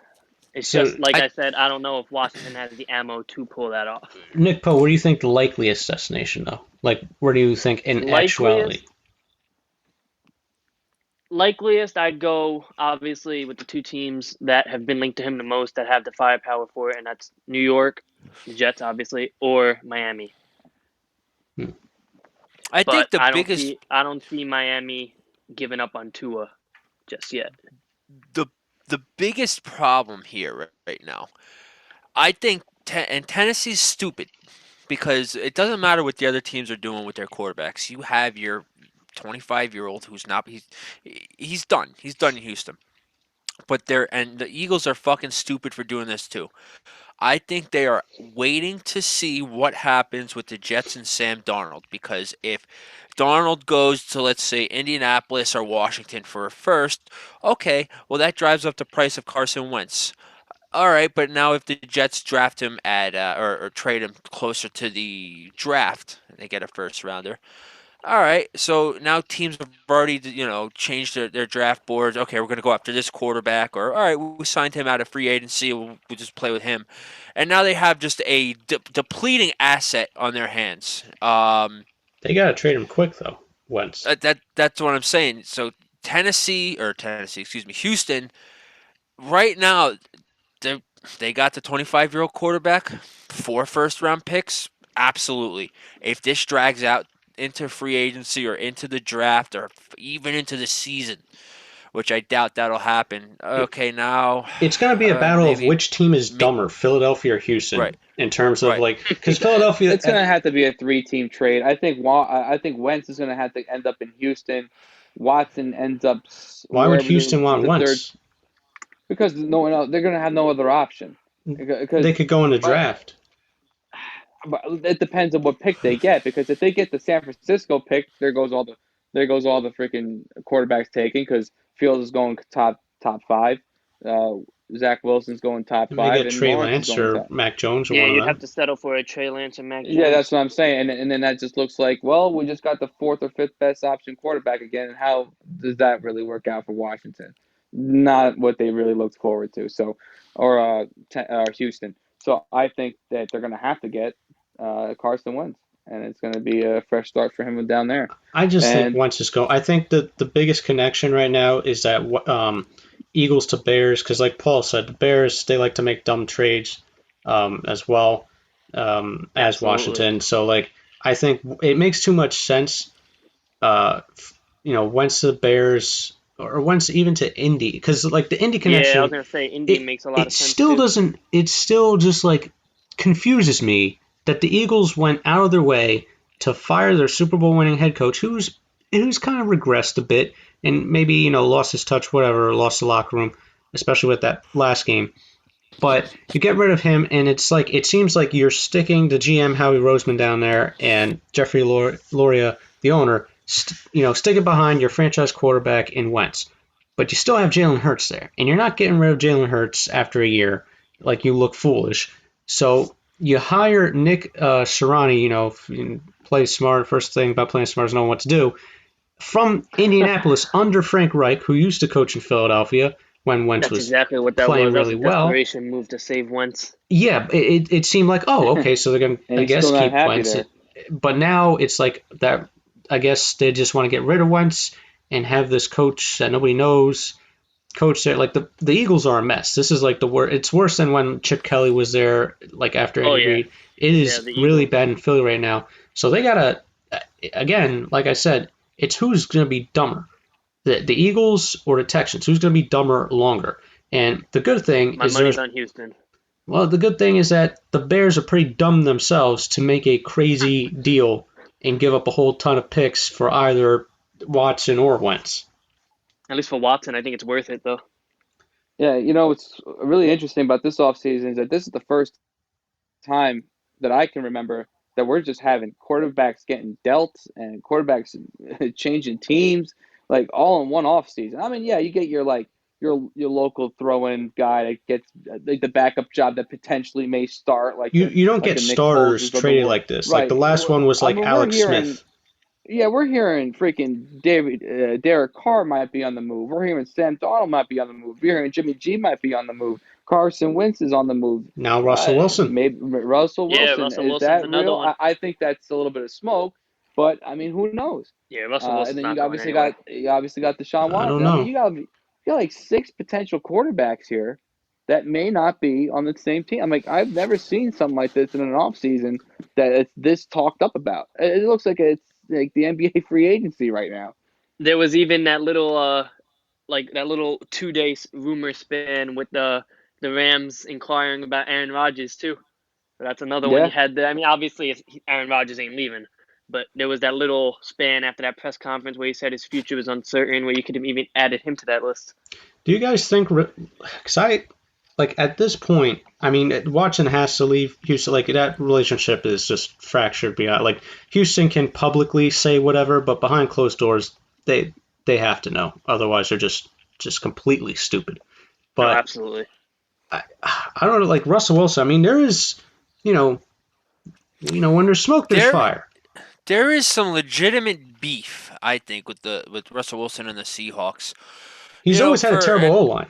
It's So, just like I said. I don't know if Washington has the ammo to pull that off. Nick Poe, where do you think the likeliest destination, though? Like, where do you think in actuality? Likeliest, I'd go obviously with the two teams that have been linked to him the most, that have the firepower for it, and that's New York, the Jets, obviously, or Miami. I think But the I biggest don't see Miami giving up on Tua just yet. the biggest problem here right now, I think, and Tennessee's stupid, because it doesn't matter what the other teams are doing with their quarterbacks. You have your 25-year-old who's not he's done. He's done in Houston. But the Eagles are fucking stupid for doing this too. I think they are waiting to see what happens with the Jets and Sam Darnold, because if Darnold goes to, let's say, Indianapolis or Washington for a first, okay, well, that drives up the price of Carson Wentz. All right, but now if the Jets draft him at or trade him closer to the draft, and they get a first rounder. All right, so now teams have already, changed their draft boards. Okay, we're going to go after this quarterback, or all right, we signed him out of free agency. We'll just play with him, and now they have just a depleting asset on their hands. They got to trade him quick though. Wentz. That's what I'm saying. So Tennessee, excuse me, Houston, right now they got the 25-year-old quarterback, 4 first-round picks. Absolutely. If this drags out into free agency or into the draft or even into the season, which I doubt that'll happen. Okay, now it's going to be a battle maybe, of which team is dumber, Philadelphia or Houston, right, in terms of right. because Philadelphia. It's going to have to be a 3-team trade. I think Wentz is going to have to end up in Houston. Watson ends up. Why would Houston want Wentz? Because no one else, they're going to have no other option. Because they could go in the draft. But it depends on what pick they get, because if they get the San Francisco pick, there goes all the freaking quarterbacks taken, because Fields is going top 5, Zach Wilson's going top 5, maybe and Trey Lawrence Lance or Mac Jones or one of them. You'd have to settle for a Trey Lance or Mac Jones. Yeah, that's what I'm saying, and then that just looks like, well, we just got the 4th or 5th best option quarterback again, and how does that really work out for Washington? Not what they really looked forward to. So, or Houston. So I think that they're going to have to get Carson Wentz, and it's going to be a fresh start for him down there. I just think Wentz is going. I think that the biggest connection right now is that Eagles to Bears, because like Paul said, the Bears, they like to make dumb trades as well as Washington. So like I think it makes too much sense. Wentz to the Bears. Or once even to Indy, because like the Indy connection. Yeah, I was gonna say Indy makes a lot of sense. It still doesn't. It still just like confuses me that the Eagles went out of their way to fire their Super Bowl winning head coach, who's kind of regressed a bit and maybe lost his touch, whatever, lost the locker room, especially with that last game. But you get rid of him, and it seems like you're sticking to GM Howie Roseman down there and Jeffrey Loria, the owner. Stick it behind your franchise quarterback in Wentz. But you still have Jalen Hurts there. And you're not getting rid of Jalen Hurts after a year. Like, you look foolish. So you hire Nick Sirianni, play smart. First thing about playing smart is knowing what to do. From Indianapolis under Frank Reich, who used to coach in Philadelphia when Wentz was exactly what that playing was. really well. Desperation move to save Wentz. Yeah, it seemed like, okay, so they're going to, I guess, keep Wentz. But now it's like that. I guess they just want to get rid of Wentz and have this coach that nobody knows coach there. Like the Eagles are a mess. This is like the worst. It's worse than when Chip Kelly was there. Like after Andy Reid, it is really bad in Philly right now. So they gotta again, like I said, it's who's gonna be dumber, the Eagles or the Texans. Who's gonna be dumber longer? And the good thing is money's on Houston. Well, the good thing is that the Bears are pretty dumb themselves to make a crazy deal and give up a whole ton of picks for either Watson or Wentz. At least for Watson, I think it's worth it, though. Yeah, what's really interesting about this offseason is that this is the first time that I can remember that we're just having quarterbacks getting dealt and quarterbacks changing teams, like all in one offseason. I mean, yeah, you get your local throw-in guy that gets like the backup job that potentially may start. Like you don't get starters traded like this. Right. Like the last one was like Alex Smith. Yeah, we're hearing freaking Derek Carr might be on the move. We're hearing Sam Darnold might be on the move. We're hearing Jimmy G might be on the move. Carson Wentz is on the move. Now Russell Wilson. Maybe Russell Wilson. Yeah, Russell Wilson's that another real? one. I think that's a little bit of smoke, but I mean, who knows? Yeah, Russell Wilson's and then not you obviously got Deshaun Watson. I don't know. You got like 6 potential quarterbacks here that may not be on the same team. I'm like, I've never seen something like this in an offseason that it's this talked up about. It looks like it's like the NBA free agency right now. There was even that little 2-day rumor span with the Rams inquiring about Aaron Rodgers too. But that's another one you had there. I mean, obviously Aaron Rodgers ain't leaving, but there was that little span after that press conference where he said his future was uncertain, where you could have even added him to that list. Do you guys think? Because at this point, I mean, Watson has to leave Houston. Like that relationship is just fractured beyond. Like Houston can publicly say whatever, but behind closed doors, they have to know. Otherwise, they're just completely stupid. But absolutely. I don't know. Like Russell Wilson. I mean, there is, when there's smoke, there's fire. There is some legitimate beef, I think, with Russell Wilson and the Seahawks. He's always had a terrible O-line.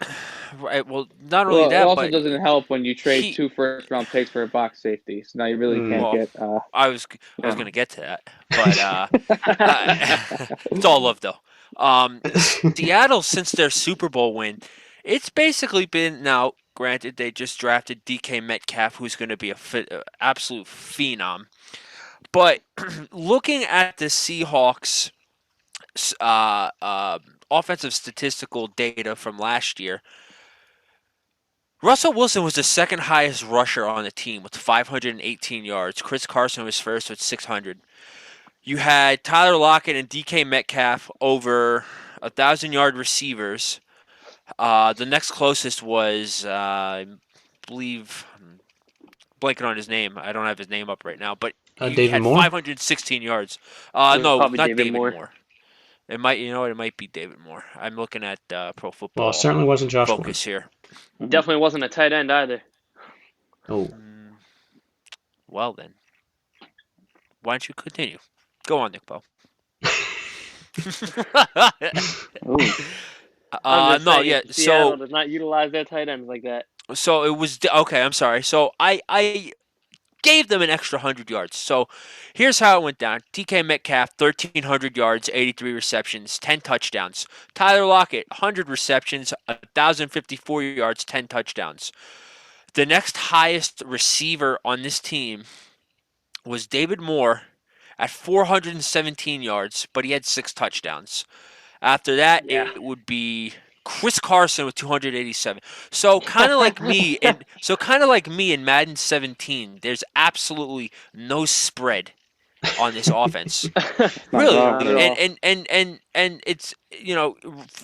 Right. Well, not only that, it also but doesn't help when you trade 2 first-round picks for a box safety. So now you really can't get. I was going to get to that, but it's all love though. Seattle, since their Super Bowl win, it's basically been now. Granted, they just drafted DK Metcalf, who's going to be a absolute phenom. But looking at the Seahawks' offensive statistical data from last year, Russell Wilson was the second highest rusher on the team with 518 yards. Chris Carson was first with 600. You had Tyler Lockett and DK Metcalf over 1,000-yard receivers. The next closest was, I believe, blanking on his name. I don't have his name up right now, but he David had Moore? 516 yards. No, not David Moore. Moore. It might be David Moore. I'm looking at Pro Football. Well, it certainly wasn't Josh Focus here. Definitely wasn't a tight end either. Oh. Well then, why don't you continue? Go on, Nick Poe. Seattle does not utilize their tight ends like that. So it was okay. I'm sorry. So I gave them an extra 100 yards. So here's how it went down. DK Metcalf, 1,300 yards, 83 receptions, 10 touchdowns. Tyler Lockett, 100 receptions, 1,054 yards, 10 touchdowns. The next highest receiver on this team was David Moore at 417 yards, but he had 6 touchdowns. After that, it would be Chris Carson with 287. So kind of like me, in Madden 17, there's absolutely no spread on this offense. Really, and it's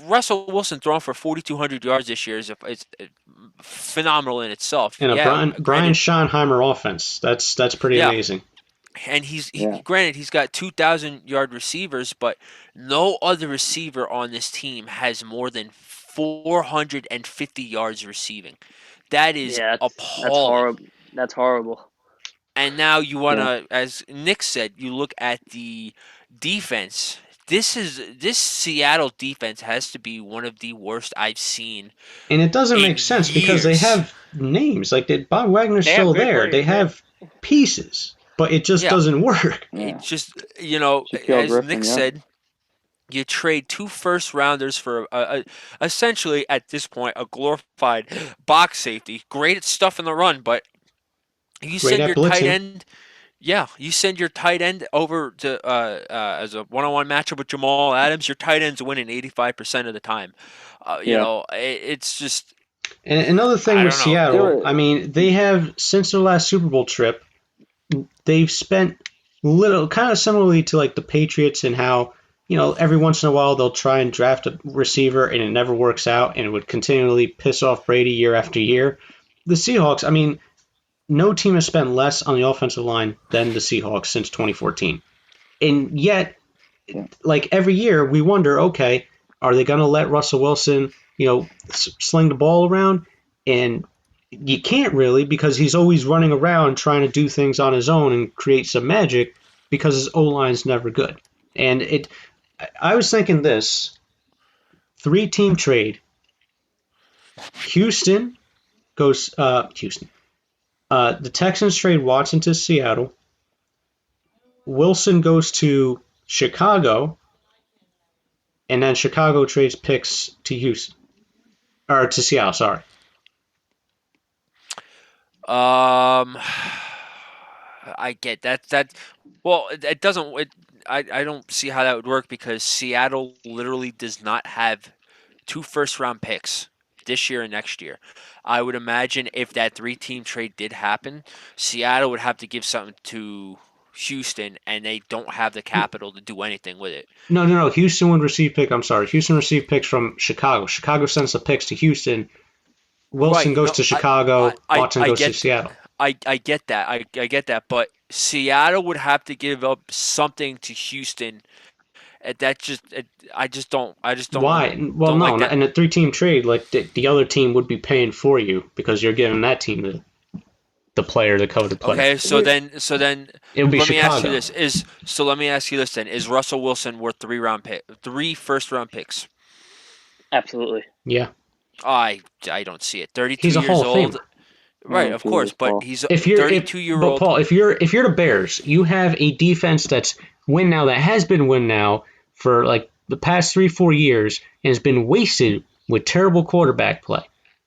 Russell Wilson throwing for 4,200 yards this year is phenomenal in itself. And a Brian Schottenheimer offense. That's pretty amazing. And granted, he's got 2,000-yard receivers, but no other receiver on this team has more than 450 yards receiving. That is appalling. That's horrible. And now you want to, as Nick said, you look at the defense. This Seattle defense has to be one of the worst I've seen. And it doesn't make sense because they have names. Like Bob Wagner's still there. They have pieces. But it just doesn't work. It just, as Nick said, you trade 2 first-rounders for essentially, at this point, a glorified box safety. Great at stuff in the run, but you send your tight end. Yeah, you send your tight end over to as a one-on-one matchup with Jamal Adams. Your tight end's winning 85% of the time. It's just. And another thing with Seattle, I mean, they have, since their last Super Bowl trip, they've spent kind of similarly to like the Patriots and how, every once in a while they'll try and draft a receiver and it never works out and it would continually piss off Brady year after year. The Seahawks, I mean, no team has spent less on the offensive line than the Seahawks since 2014. And yet, like every year we wonder, okay, are they going to let Russell Wilson, sling the ball around? And you can't really, because he's always running around trying to do things on his own and create some magic because his O-line's never good. And I was thinking this, 3-team trade. Houston goes, the Texans trade Watson to Seattle. Wilson goes to Chicago. And then Chicago trades picks to Houston. Or to Seattle, sorry. I get that. Well, it doesn't. I don't see how that would work because Seattle literally does not have 2 first-round picks this year and next year. I would imagine if that 3-team trade did happen, Seattle would have to give something to Houston, and they don't have the capital to do anything with it. No. Houston would receive pick. I'm sorry. Houston received picks from Chicago. Chicago sends the picks to Houston. Wilson Right. goes No, to Chicago. Watson I goes to get Seattle. I get that. I get that, but Seattle would have to give up something to Houston. And that just I just Why? Well, don't like no. that. In a three-team trade, like the other team would be paying for you because you're giving that team the player, the coveted player. Okay, so then It would be let me ask you Chicago. this: let me ask you this then: is Russell Wilson worth 3 first-round picks? Absolutely. Yeah. I don't see it. 32 He's a years Hall of old, Famer. right? Oh, Of course, Jesus, but Paul. he's If you're 32-year but old. Paul, if you're the Bears, you have a defense that's win now that has been win now for like the past 3-4 years and has been wasted with terrible quarterback play.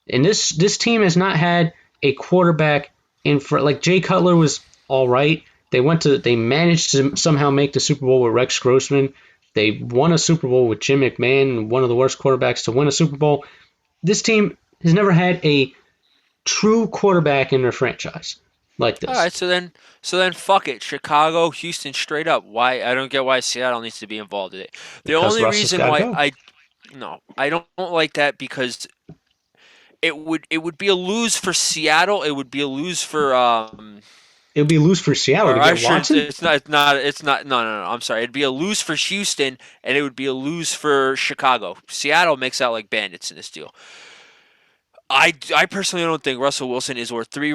And this team has not had a quarterback in for like Jay Cutler was all right. They managed to somehow make the Super Bowl with Rex Grossman. They won a Super Bowl with Jim McMahon, one of the worst quarterbacks to win a Super Bowl. This team has never had a true quarterback in their franchise like All this. right, so then fuck it. Chicago, Houston, straight up. Why I don't get why Seattle needs to be involved in it. The Because only Russ has reason got to why go. I don't like that because it would be a lose for Seattle. It would be a lose for It would be loose for Seattle to or I get should Watson. it's not no, I'm sorry. It'd be a lose for Houston and it would be a lose for Chicago. Seattle makes out like bandits in this deal. I personally don't think Russell Wilson is worth 3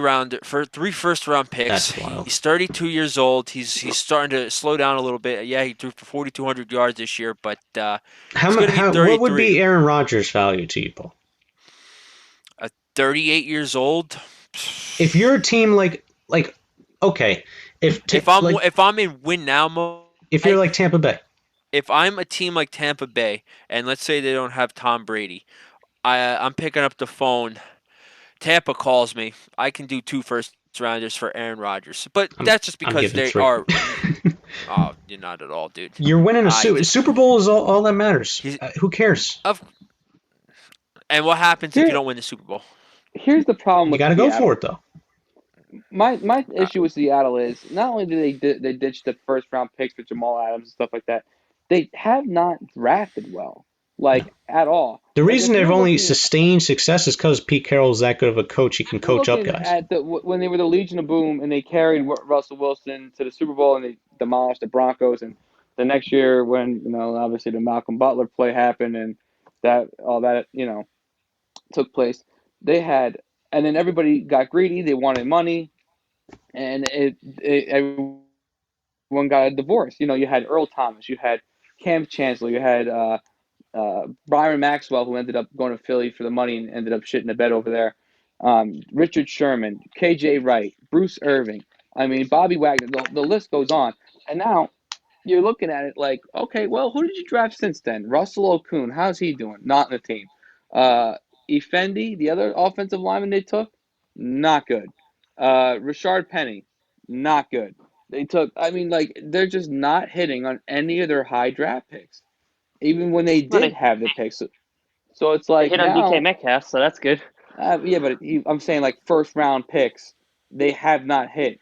first round picks. That's wild. He's 32 years old. He's starting to slow down a little bit. Yeah, he threw for 4,200 yards this year, but he's going to be What would 33. be Aaron Rodgers' value to you, Paul? 38 years old. If you're a team like okay, If I'm in win now mode, if you're like Tampa Bay, if I'm a team like Tampa Bay, and let's say they don't have Tom Brady, I'm picking up the phone. Tampa calls me. I can do 2 first rounders for Aaron Rodgers, but that's just I'm because giving they 3. are. Oh, you're not at all, dude. You're winning a Super Bowl is all that matters. Who cares? And what happens if Here- you don't win the Super Bowl? Here's the problem You with got to go Seattle. for it though. My issue with Seattle is not only did they ditch the first round picks for Jamal Adams and stuff like that, they have not drafted well, like at all. The Like, reason if they've you're only looking- sustained success is because Pete Carroll's that good of a coach. He can coach up looking guys. At when they were the Legion of Boom and they carried Russell Wilson to the Super Bowl and they demolished the Broncos, and the next year when obviously the Malcolm Butler play happened and all that took place, they had, and then everybody got greedy. They wanted money, and everyone got a divorce. You had Earl Thomas, you had Cam Chancellor, you had Byron Maxwell, who ended up going to Philly for the money and ended up shitting the bed over there. Richard Sherman, KJ Wright, Bruce Irving. I mean, Bobby Wagner. The list goes on. And now you're looking at it like, okay, well, who did you draft since then? Russell Okung, how's he doing? Not in the team. Effendi, the other offensive lineman they took, not good. Rashard Penny, not good. They took, they're just not hitting on any of their high draft picks, even when they did have the picks. So it's They like hit now, on DK Metcalf, so that's good. yeah, but I'm saying like first round picks, they have not hit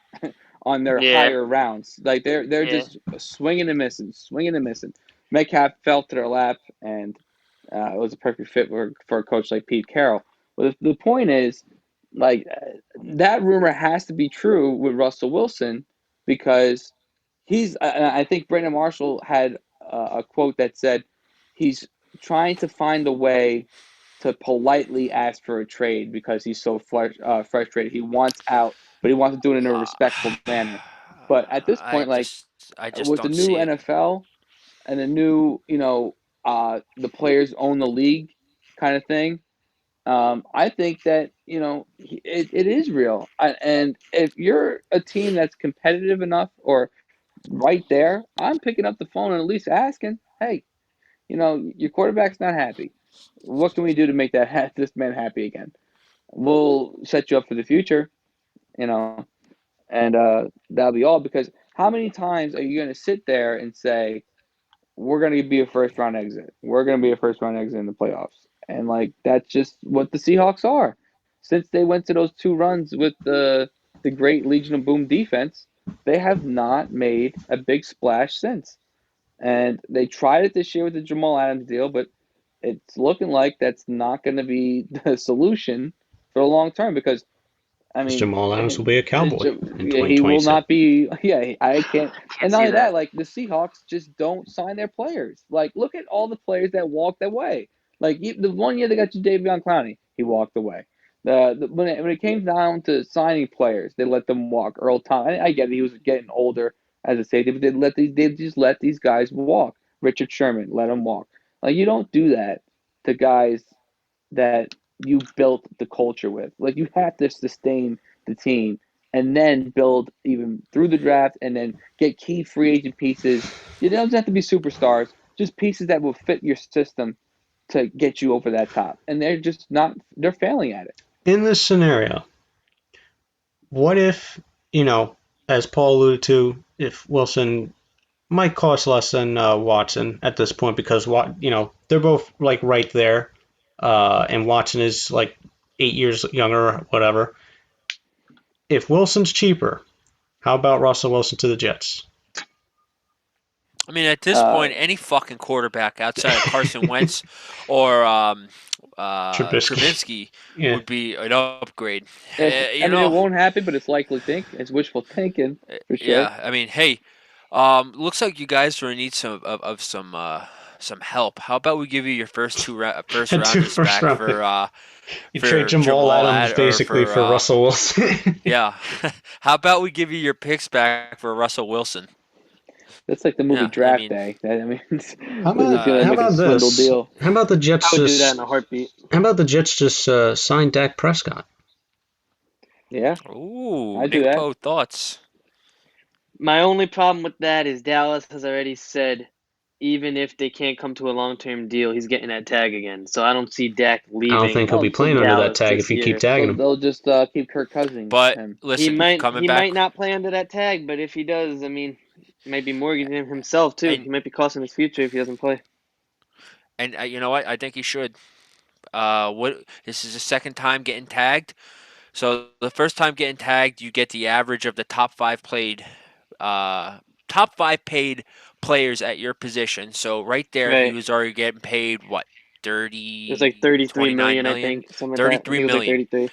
on their higher rounds. Like they're just swinging and missing. Metcalf fell to their lap, and it was a perfect fit for a coach like Pete Carroll. But the point is, like, that rumor has to be true with Russell Wilson because I think Brandon Marshall had a quote that said he's trying to find a way to politely ask for a trade because he's so frustrated. He wants out, but he wants to do it in a respectful manner. But at this point, I just with the don't new see it. NFL and the new, the players own the league kind of thing, I think that it is real. And if you're a team that's competitive enough or right there, I'm picking up the phone and at least asking, hey, your quarterback's not happy. What can we do to make this man happy again? We'll set you up for the future, and that'll be all. Because how many times are you going to sit there and say, we're going to be a first round exit? We're going to be a first round exit in the playoffs. And that's just what the Seahawks are. Since they went to those 2 runs with the great Legion of Boom defense, they have not made a big splash since. And they tried it this year with the Jamal Adams deal, but it's looking like that's not going to be the solution for the long term because, I Because mean, Jamal Adams will be a Cowboy in he will 2026. not be. Yeah, I can't. And not see only that, that. like the Seahawks just don't sign their players. Like, look at all the players that walked away. Like the one year they got Jadeveon Clowney, he walked away. When it came down to signing players, they let them walk. Earl Thomas, I get it, he was getting older as a safety, but they just let these guys walk. Richard Sherman, let him walk. Like you don't do that to guys that you built the culture with. Like you have to sustain the team and then build even through the draft and then get key free agent pieces. It doesn't have to be superstars, just pieces that will fit your system to get you over that top. And they're just not, they're failing at it. In this scenario, what if, as Paul alluded to, if Wilson might cost less than Watson at this point because, they're both like right there, and Watson is like 8 years younger or whatever. If Wilson's cheaper, how about Russell Wilson to the Jets? I mean, at this point, any fucking quarterback outside of Carson Wentz or Trubisky Yeah. would be an upgrade. It won't happen, but it's likely it's wishful thinking for sure. Yeah, I mean, hey, looks like you guys are in need some help. How about we give you your first two first rounders back for You for trade Jamal Adams basically for Russell Wilson. Yeah. How about we give you your picks back for Russell Wilson? That's like the movie Draft Day. How about this? Deal. How about the Jets I would just do that in a heartbeat. How about the Jets just sign Dak Prescott? Yeah. Ooh, I do that. Poe, thoughts? My only problem with that is Dallas has already said even if they can't come to a long-term deal, he's getting that tag again. So I don't see Dak leaving. I don't think he'll be playing under that tag if you keep tagging him. They'll just keep Kirk Cousins. But listen, he might not play under that tag, but if he does, I mean, he might be mortgaging him himself too. He might be costing his future if he doesn't play. And you know what? I think he should. This is the second time getting tagged. So the first time getting tagged, you get the average of the top five paid players at your position. So right there, he was already getting paid what, 30? It's like 33 million, I think. 33 million. Like 33.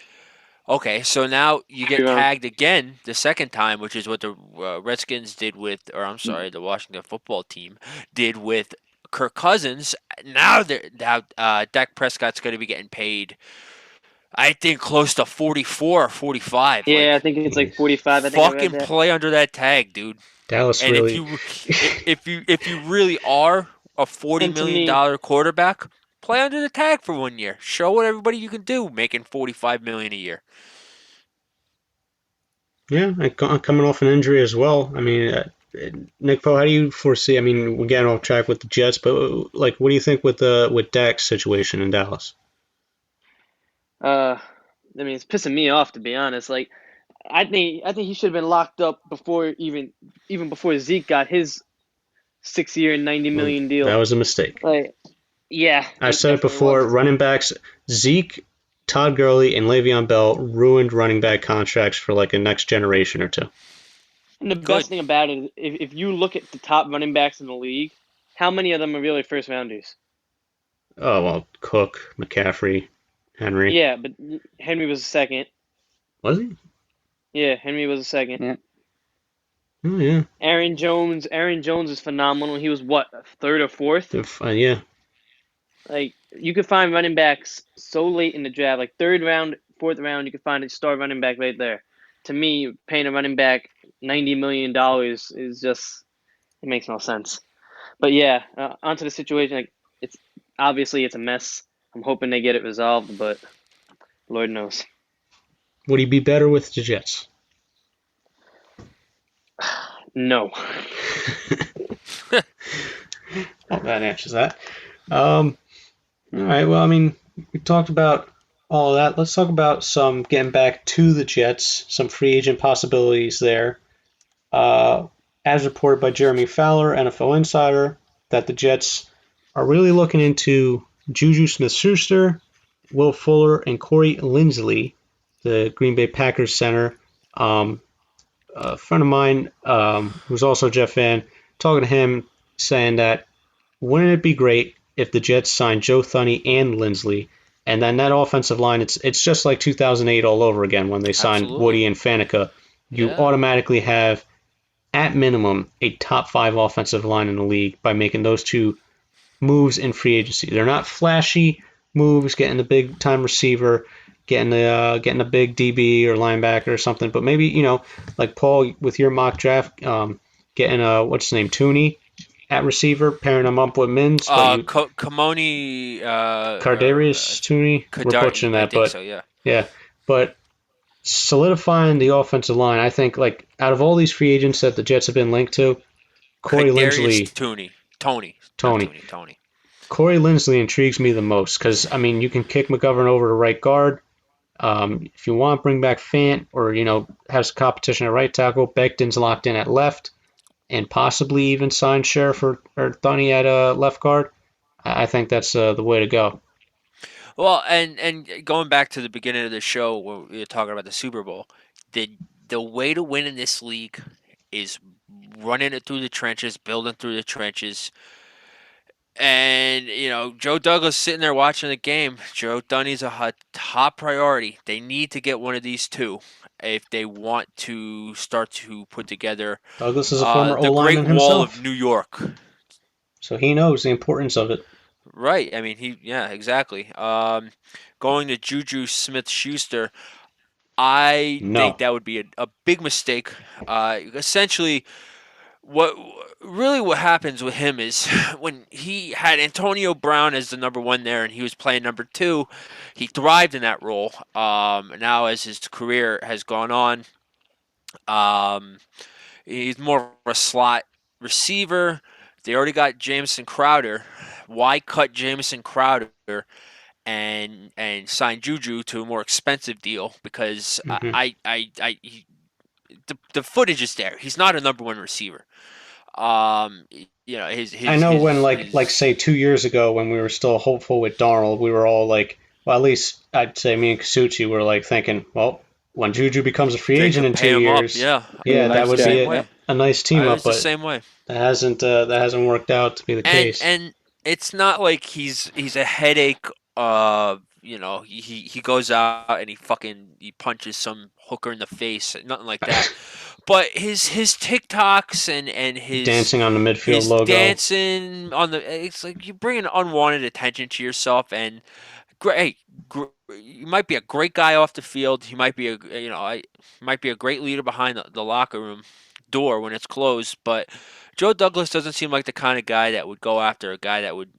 Okay, so now you get tagged again the second time, which is what the Redskins did with, the Washington Football Team did with Kirk Cousins. Now Dak Prescott's going to be getting paid, I think, close to 44 or 45. Yeah, I think it's like 45. I think fucking play under that tag, dude. Dallas and really. if you really are a $40 million quarterback, play under the tag for 1 year. Show what everybody you can do, making $45 million a year. Yeah, coming off an injury as well. I mean, Nick Poe, how do you foresee? I mean, we're getting off track with the Jets, but like, what do you think with Dak's situation in Dallas? I mean, it's pissing me off, to be honest. Like, I think he should have been locked up before even before Zeke got his 6-year, $90 million deal. That was a mistake. Like, yeah. I said it before. Running backs, Zeke, Todd Gurley, and Le'Veon Bell ruined running back contracts for like a next generation or two. And the best thing about it is, if you look at the top running backs in the league, how many of them are really first rounders? Oh well, Cook, McCaffrey, Henry. Yeah, but Henry was a second. Was he? Yeah, Henry was a second. Yeah. Oh yeah. Aaron Jones is phenomenal. He was what, third or fourth? Yeah. Like, you could find running backs so late in the draft, like third round, fourth round, you could find a star running back right there. To me, paying a running back $90 million is just, it makes no sense. But yeah, onto the situation. Like, it's a mess. I'm hoping they get it resolved, but Lord knows. Would he be better with the Jets? No. Well, that answers that. All right. Well, I mean, we talked about all of that. Let's talk about some getting back to the Jets, some free agent possibilities there. As reported by Jeremy Fowler, NFL Insider, that the Jets are really looking into Juju Smith-Schuster, Will Fuller, and Corey Linsley, the Green Bay Packers center. a friend of mine who's also a Jet fan, talking to him, saying that wouldn't it be great if the Jets signed Joe Thuney and Lindsley, and then that offensive line, it's just like 2008 all over again when they signed Absolutely. Woody and Faneca. You Yeah. automatically have, at minimum, a top 5 offensive line in the league by making those two moves in free agency. They're not flashy moves, getting the big time receiver, getting a big DB or linebacker or something, but maybe like Paul with your mock draft, getting what's his name, Tooney at receiver, pairing him up with Mims. Kamoni. Cardarius Tooney. We're butchering I that, think but so. Yeah. yeah, but solidifying the offensive line, I think like out of all these free agents that the Jets have been linked to, Corey Lindsley, Tony. Corey Lindsley intrigues me the most because, I mean, you can kick McGovern over to right guard. If you want, bring back Fant or, have some competition at right tackle. Becton's locked in at left and possibly even sign Sheriff or Thuney at left guard. I think that's the way to go. Well, and going back to the beginning of the show where we were talking about the Super Bowl, the way to win in this league is running it through the trenches, building through the trenches. And, Joe Douglas sitting there watching the game. Joe Thuney's a top priority. They need to get one of these two if they want to start to put together Douglas is a former the O-lineman Great Wall himself. of New York. So he knows the importance of it. Right. I mean, exactly. Going to Juju Smith-Schuster, I think that would be a big mistake. Essentially, what happens with him is when he had Antonio Brown as the number 1 there and he was playing number 2, he thrived in that role. Now as his career has gone on, he's more of a slot receiver. They already got Jamison Crowder. Why cut Jamison Crowder and sign Juju to a more expensive deal? Because the footage is there. He's not a number 1 receiver. His I know when say 2 years ago when we were still hopeful with Darnold, we were all like, well, at least I'd say me and Kasuchi were like thinking, well, when Juju becomes a free agent in 2 years, that would be a nice team up. But the same way. That hasn't worked out to be the case. And it's not like he's a headache. He goes out and he punches some hooker in the face, nothing like that. But his TikToks and his dancing on the midfield logo, it's like you bring an unwanted attention to yourself. And you might be a great guy off the field. He might be a great leader behind the locker room door when it's closed. But Joe Douglas doesn't seem like the kind of guy that would go after a guy that would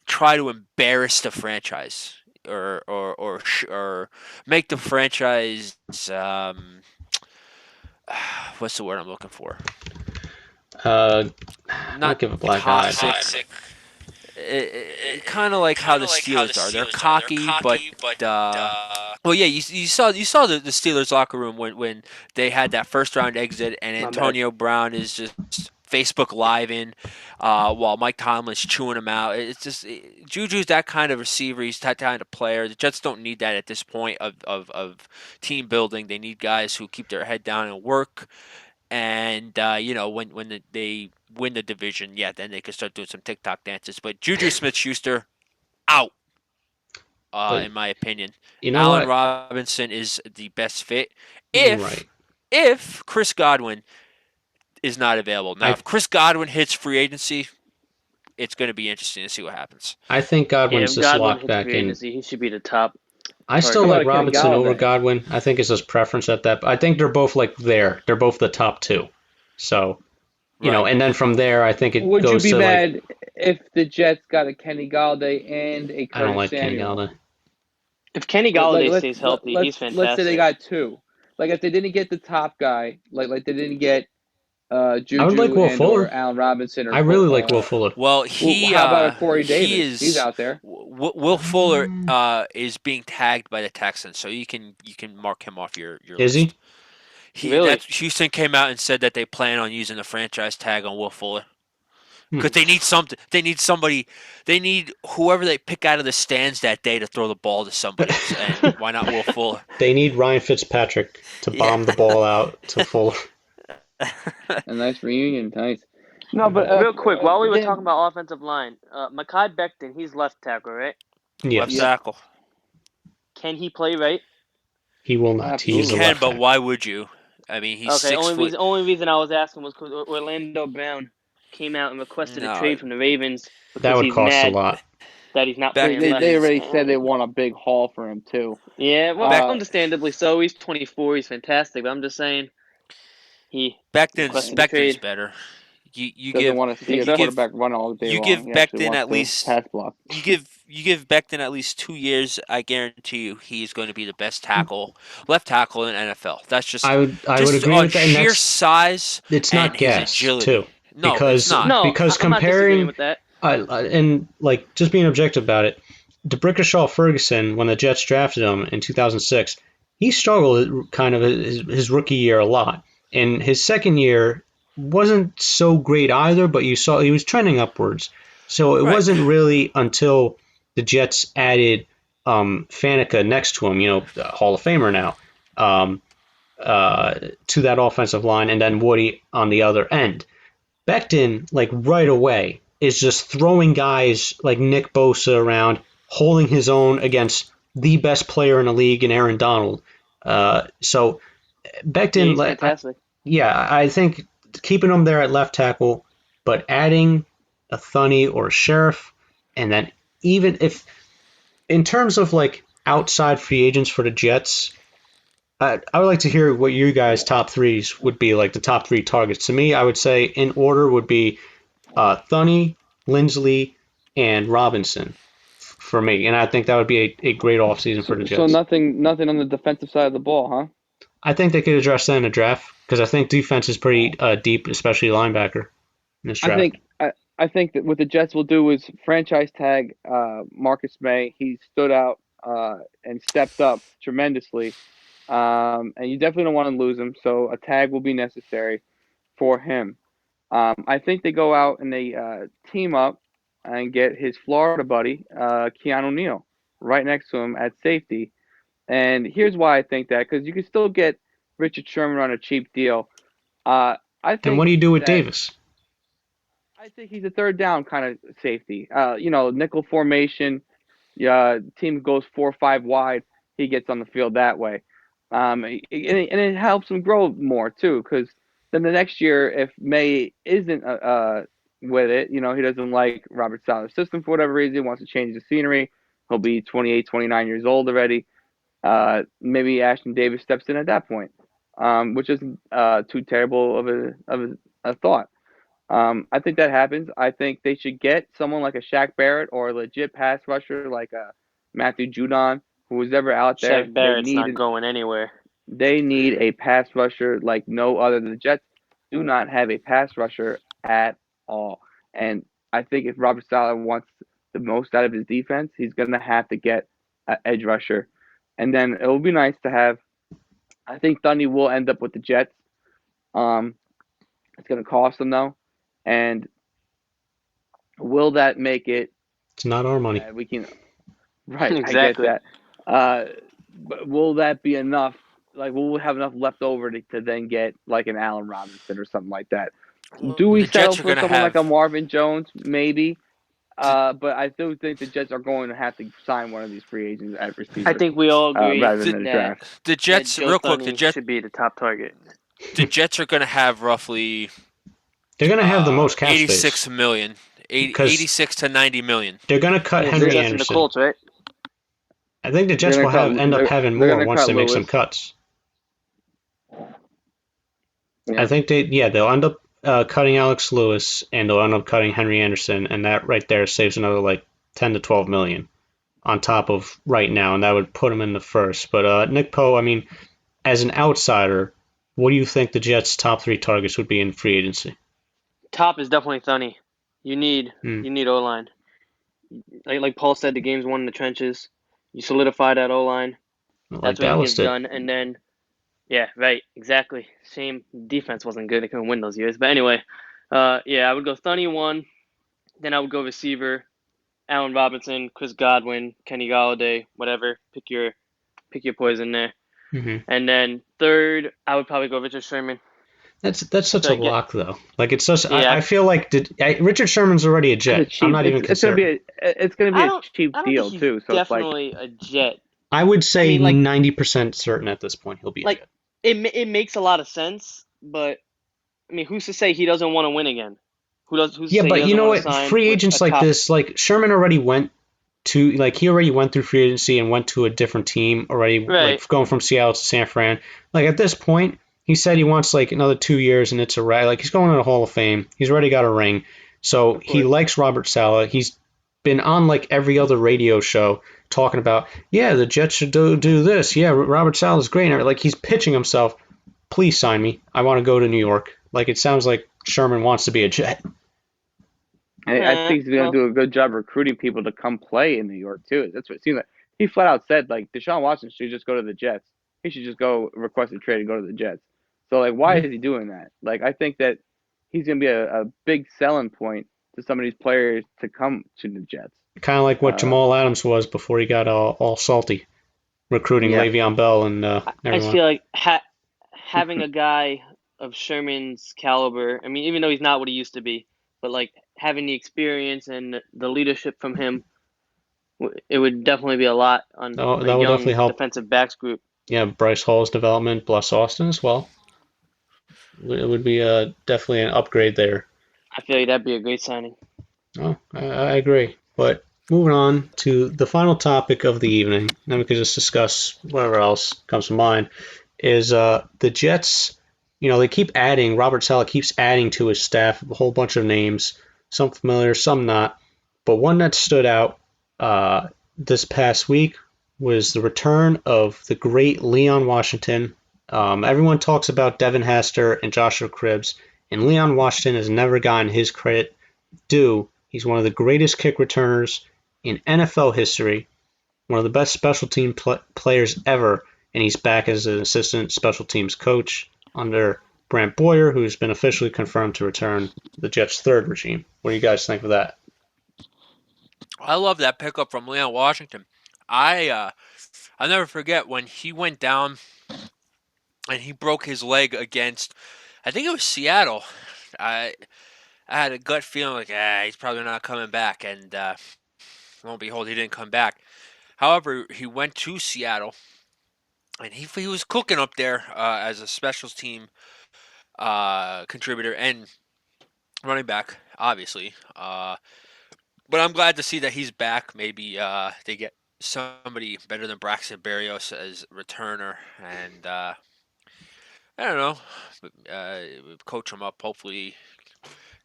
try to embarrass the franchise or make the franchise. What's the word I'm looking for? Not give a black eye. Kind of like how the Steelers are. They're cocky, but well, yeah. You saw the Steelers locker room when they had that first round exit, and Antonio Brown is just Facebook Live while Mike Tomlin's chewing him out. It's just Juju's that kind of receiver. He's that kind of player. The Jets don't need that at this point of team building. They need guys who keep their head down and work. And when they win the division, then they can start doing some TikTok dances. But Juju Smith-Schuster out, in my opinion. Allen Robinson is the best fit if Chris Godwin is not available. Now, if Chris Godwin hits free agency, it's going to be interesting to see what happens. I think Godwin's just locked back in. He should be the top. I still like Robinson over Godwin. I think it's his preference at that. I think they're both there. They're both the top 2. So, and then from there, I think it goes to Would you be mad if the Jets got a Kenny Galladay and a Curtis I don't like Samuel? Kenny Galladay. If Kenny Galladay stays healthy, he's fantastic. Let's say they got 2. Like if they didn't get the top guy, like they didn't get Juju I would like Will Fuller. or Allen Robinson. I really like Will Fuller. Well, how about Corey Davis? He's out there. Will Fuller is being tagged by the Texans, so you can mark him off your Is list. Really? Houston came out and said that they plan on using the franchise tag on Will Fuller because they need something. They need somebody. They need whoever they pick out of the stands that day to throw the ball to somebody. And why not Will Fuller? They need Ryan Fitzpatrick to bomb the ball out to Fuller. A nice reunion, nice. No, but Real quick, while we were Dan- talking about offensive line, Mekhi Becton, he's left tackle, right? Left Yes, tackle. Can he play right? he will not. He He is a Absolutely. can, left but tackle. why would you? I mean, he's Okay, 6 foot. only reason I was asking was because Orlando Brown came out and requested a No, trade from the Ravens That because would he's cost a mad lot. that he's not Back They, playing they, left. they already said they want a big haul for him too. Yeah, well, Uh, understandably so. He's 24. He's fantastic. But I'm just saying he requested a Becton's trade. better. You doesn't give want to see think a so? quarterback run all day you long. give He actually Becton wants at to least pass block. you give Becton at least 2 years. I guarantee you, he's going to be the best tackle, left tackle in NFL. That's just I would just agree on with that, and sheer that's size it's and not his gas agility. too, No, it's because not. No, because I'm not disagreeing comparing with that. and like just being objective about it, DeBrickashaw Ferguson, when the Jets drafted him in 2006, he struggled kind of his rookie year a lot, and his second year wasn't so great either. But you saw he was trending upwards, so it Right. wasn't really until the Jets added Faneca next to him, the Hall of Famer now. Um, to that offensive line, and then Woody on the other end. Becton, like right away, is just throwing guys like Nick Bosa around, holding his own against the best player in the league in Aaron Donald. So Yeah, Becton, he's fantastic. I think keeping him there at left tackle, but adding a Thuney or a Sheriff, and then even if in terms of like outside free agents for the Jets, I would like to hear what you guys' top threes would be, like the top three targets. To me, I would say in order would be Thuney, Lindsley, and Robinson for me. And I think that would be a great offseason for the So Jets. nothing on the defensive side of the ball, huh? I think they could address that in the draft because I think defense is pretty deep, especially linebacker in this draft. I think that what the Jets will do is franchise tag Marcus May. He stood out and stepped up tremendously, and you definitely don't want to lose him. So a tag will be necessary for him. I think they go out and they team up and get his Florida buddy Keanu Neal right next to him at safety. And here's why I think that, because you can still get Richard Sherman on a cheap deal. I think. Then what do you do with that- Davis? I think he's a third down kind of safety. Nickel formation. Team goes 4 or 5 wide. He gets on the field that way, and it helps him grow more too. Because then the next year, if May isn't with it, he doesn't like Robert Sala's system for whatever reason, wants to change the scenery. He'll be 28, 29 years old already. Maybe Ashton Davis steps in at that point, which isn't too terrible of a thought. I think that happens. I think they should get someone like a Shaq Barrett or a legit pass rusher like a Matthew Judon, who was ever out there. Shaq Barrett's not going anywhere. They need a pass rusher like no other. The Jets do not have a pass rusher at all. And I think if Robert Saleh wants the most out of his defense, he's going to have to get an edge rusher. And then it will be nice to have. I think Thuney will end up with the Jets. It's going to cost them though. And will that make it? It's not our money. We can, right? Exactly. I get that. But will that be enough? Like, will we have enough left over to then get like an Allen Robinson or something like that? Do we The settle Jets are for gonna someone like a have- Marvin Jones? Maybe. But I do think the Jets are going to have to sign one of these free agents at receiver. I think we all agree rather than the that draft. The Jets, Joe real quick, the Thuney Jets, should be the top target. the Jets are going to have roughly They're going to have the most cap 86 space. million, 'Cause 86 to 90 million. They're going to cut It's Henry just in the Anderson. Colts, right? I think the Jets They're will gonna cut- end up they're- having they're more gonna once cut they make Lewis. some cuts. Yeah. I think they'll end up cutting Alex Lewis, and they'll end up cutting Henry Anderson, and that right there saves another like 10 to 12 million on top of right now, and that would put him in the first. But Nick Poe, I mean, as an outsider, what do you think the Jets' top three targets would be in free agency? Top is definitely Thuney. You need O line. Like Paul said, the game's won in the trenches. You solidify that O line. Like That's what Dallas gets did. done, and then right, exactly. Shame defense wasn't good. They couldn't win those years. But anyway, I would go Thuney 1. Then I would go receiver, Allen Robinson, Chris Godwin, Kenny Galladay, whatever. Pick your poison there. Mm-hmm. And then third, I would probably go Richard Sherman. That's such a Like, lock though. Like it's just Yeah. I feel like Richard Sherman's already a Jet. It's cheap. I'm not even It's gonna concerned. be I a don't cheap I don't deal think he's too. So it's like definitely a Jet. I would say mean, like- 90% certain at this point he'll be a Like- Jet. It makes a lot of sense, but I mean, who's to say he doesn't want to win again? Who's to Yeah, say he but you doesn't know want what? to sign Free with agents a like top- this, like Sherman already went to he already went through free agency and went to a different team already, Right. like going from Seattle to San Fran. Like at this point, he said he wants like another 2 years and it's a wrap. Like he's going to the Hall of Fame. He's already got a ring, so he course. likes Robert Saleh. He's been on like every other radio show talking about, yeah, the Jets should do this. Yeah, Robert Saleh's great. Like he's pitching himself. Please sign me. I want to go to New York. Like it sounds like Sherman wants to be a Jet. I think he's gonna well- do a good job recruiting people to come play in New York too. That's what it seems like. He flat out said like Deshaun Watson should just go to the Jets. He should just go request a trade and go to the Jets. So like, why is he doing that? Like, I think that he's gonna be a big selling point to some of these players to come to the Jets. Kind of like what Jamal Adams was before he got all salty, recruiting Yeah. Le'Veon Bell and I everyone. feel like having a guy of Sherman's caliber, I mean, even though he's not what he used to be, but like having the experience and the leadership from him, it would definitely be a lot on That a would young definitely help. defensive backs group. Yeah, Bryce Hall's development, Bless Austin as well. It would be definitely an upgrade there. I feel like that'd be a great signing. Oh, I agree. But moving on to the final topic of the evening, then we could just discuss whatever else comes to mind, is the Jets. You know, they keep adding, Robert Saleh keeps adding to his staff a whole bunch of names, some familiar, some not. But one that stood out this past week was the return of the great Leon Washington. Everyone talks about Devin Hester and Joshua Cribbs, and Leon Washington has never gotten his credit due. He's one of the greatest kick returners in NFL history, one of the best special team players ever, and he's back as an assistant special teams coach under Brant Boyer, who's been officially confirmed to return the Jets' third regime. What do you guys think of that? I love that pickup from Leon Washington. I'll never forget when he went down and he broke his leg against, I think it was Seattle. I had a gut feeling like, he's probably not coming back, and lo and behold, he didn't come back. However, he went to Seattle, and he was cooking up there as a special team contributor and running back, obviously. But I'm glad to see that he's back. Maybe they get somebody better than Braxton Berrios as returner, and I don't know, coach him up. Hopefully,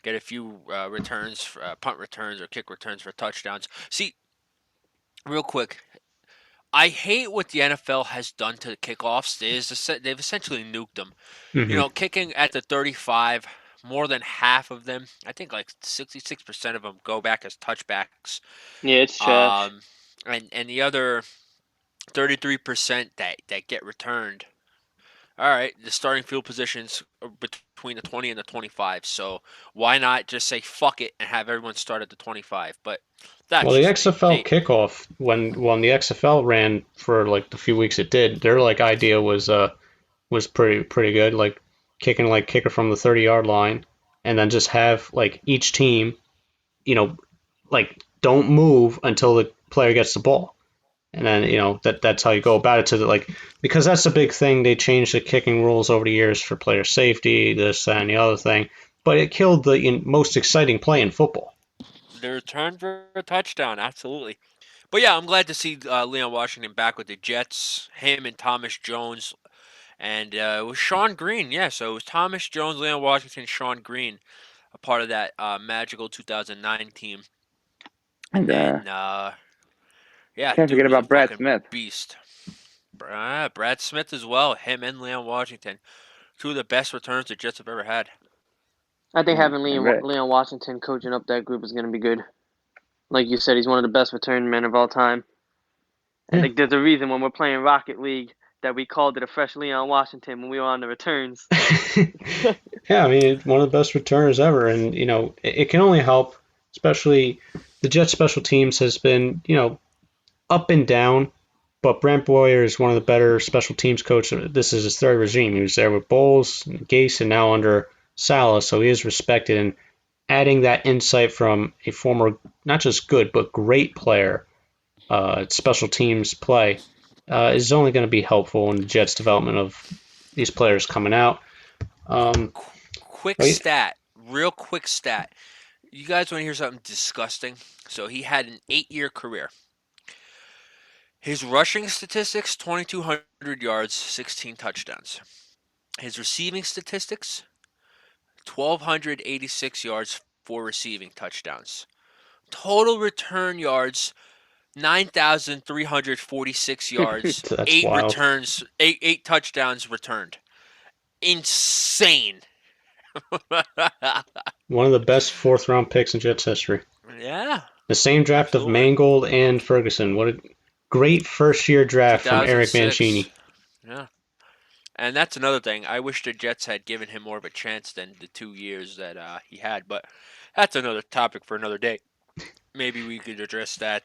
get a few returns, punt returns or kick returns for touchdowns. See, real quick, I hate what the NFL has done to the kickoffs. They've essentially nuked them. Mm-hmm. You know, kicking at the 35. More than half of them, I think like 66% of them go back as touchbacks. Yeah, it's trash. And the other 33% that get returned. All right, the starting field positions are between the 20 and the 25. So why not just say fuck it and have everyone start at the 25? But that's well, the just me. XFL kickoff when the XFL ran for like the few weeks it did, their like idea was pretty good, like kicking like kicker from the 30-yard line, and then just have like each team, you know, like don't move until the player gets the ball, and then you know that's how you go about it. To the, like, because that's a big thing. They changed the kicking rules over the years for player safety, this that, and the other thing, but it killed the most exciting play in football. The return for a touchdown, absolutely. But yeah, I'm glad to see Leon Washington back with the Jets. Him and Thomas Jones. And it was Sean Green, yeah. So it was Thomas Jones, Leon Washington, Sean Green, a part of that magical 2009 team. And yeah, can't dude forget was a about Brad fucking Smith. Beast. Brad Smith as well. Him and Leon Washington, two of the best returns the Jets have ever had. I think having Right. Leon Washington coaching up that group is going to be good. Like you said, he's one of the best return men of all time. And Yeah. like, there's a reason when we're playing Rocket League that we called it a fresh Leon Washington when we were on the returns. Yeah, I mean, it's one of the best returners ever, and you know, it can only help. Especially the Jets special teams has been, you know, up and down But Brent Boyer is one of the better special teams coaches. This is his third regime. He was there with Bowles, Gase, and now under Salah, so he is respected. And adding that insight from a former, not just good, but great player, special teams play, is only going to be helpful in the Jets' development of these players coming out. Quick stat, real quick stat. You guys want to hear something disgusting? So he had an 8-year career. His rushing statistics, 2,200 yards, 16 touchdowns. His receiving statistics, 1,286 yards, 4 receiving touchdowns. Total return yards, 9,346 yards, That's 8 wild. returns, 8 touchdowns returned. Insane. One of the best fourth-round picks in Jets history. Yeah. The same draft Absolutely. of Mangold and Ferguson. What a great first-year draft from Eric 2006. Mancini. Yeah. And that's another thing. I wish the Jets had given him more of a chance than the 2 years that he had. But that's another topic for another day. Maybe we could address that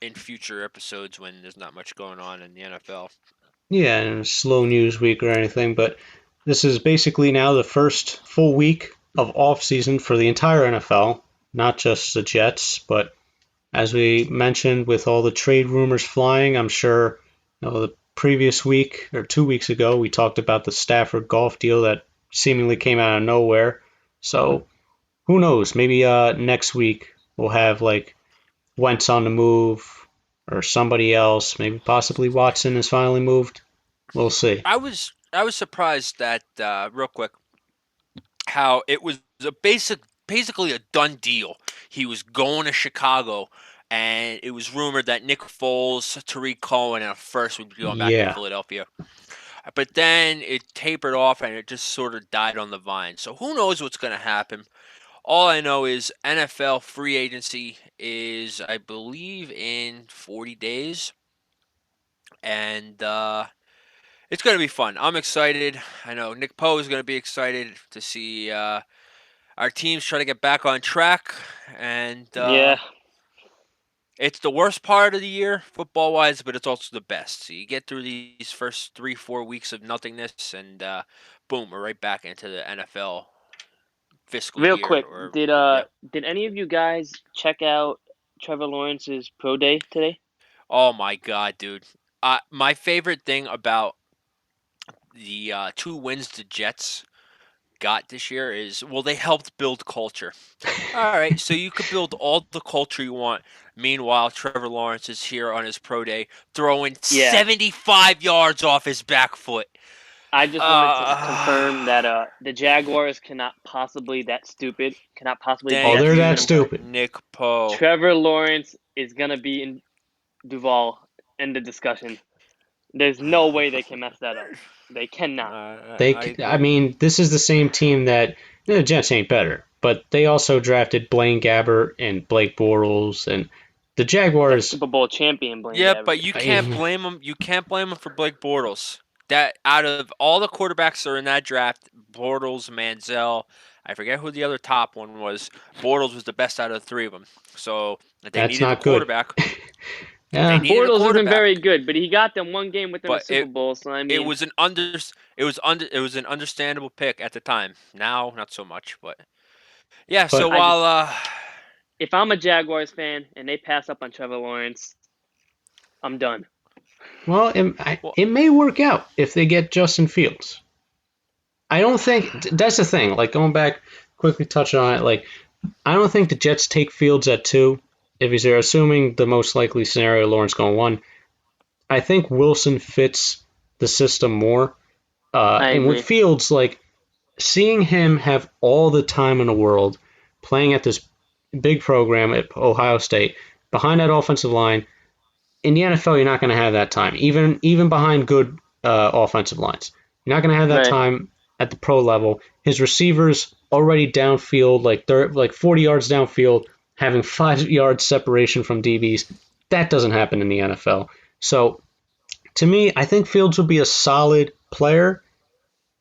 in future episodes when there's not much going on in the NFL. Yeah, and a slow news week or anything, but this is basically now the first full week of off-season for the entire NFL, not just the Jets, but as we mentioned, with all the trade rumors flying, I'm sure the previous week or 2 weeks ago, we talked about the Stafford golf deal that seemingly came out of nowhere. So who knows? Maybe next week we'll have like Wentz on the move or somebody else. Maybe possibly Watson is finally moved. We'll see. I was surprised that real quick how it was basically a done deal. He was going to Chicago, and it was rumored that Nick Foles, Tariq Cohen, and a first would be going back to Philadelphia. But then it tapered off, and it just sort of died on the vine. So who knows what's going to happen? All I know is NFL free agency is, I believe, in 40 days. And it's going to be fun. I'm excited. I know Nick Poe is going to be excited to see our teams try to get back on track. And it's the worst part of the year, football-wise, but it's also the best. So you get through these first 3-4 weeks of nothingness, and boom, we're right back into the NFL fiscal year. Real quick, did any of you guys check out Trevor Lawrence's pro day today? Oh my God, dude! My favorite thing about the 2 wins the Jets got this year is, well, they helped build culture. All right, so you could build all the culture you want. Meanwhile, Trevor Lawrence is here on his pro day throwing 75 yards off his back foot. I just wanted to confirm that the Jaguars cannot possibly be that stupid. They're that stupid. Nick Poe. Trevor Lawrence is going to be in Duval. End of discussion. There's no way they can mess that up. They cannot. I mean, this is the same team that the Jets ain't better, but they also drafted Blaine Gabbert and Blake Bortles, and the Jaguars. Super Bowl champion Blaine Yeah, Gabbert. but you can't blame him. You can't blame him for Blake Bortles. That out of all the quarterbacks that are in that draft, Bortles, Manziel, I forget who the other top one was. Bortles was the best out of the 3 of them. So they needed a quarterback. Yeah. Bortles isn't very good, but he got them one game within the Super Bowl. So I mean, it was an understandable pick at the time. Now, not so much, but yeah. But so while if I'm a Jaguars fan and they pass up on Trevor Lawrence, I'm done. Well, it may work out if they get Justin Fields. I don't think that's the thing. Like, going back, quickly touching on it, like, I don't think the Jets take Fields at 2. If he's there, assuming the most likely scenario, Lawrence going 1. I think Wilson fits the system more. And with Fields, like, seeing him have all the time in the world, playing at this big program at Ohio State, behind that offensive line, in the NFL, you're not going to have that time, even behind good offensive lines. You're not going to have that time at the pro level. His receivers already downfield, like 40 yards downfield, having 5 yards separation from DBs. That doesn't happen in the NFL. So, to me, I think Fields would be a solid player,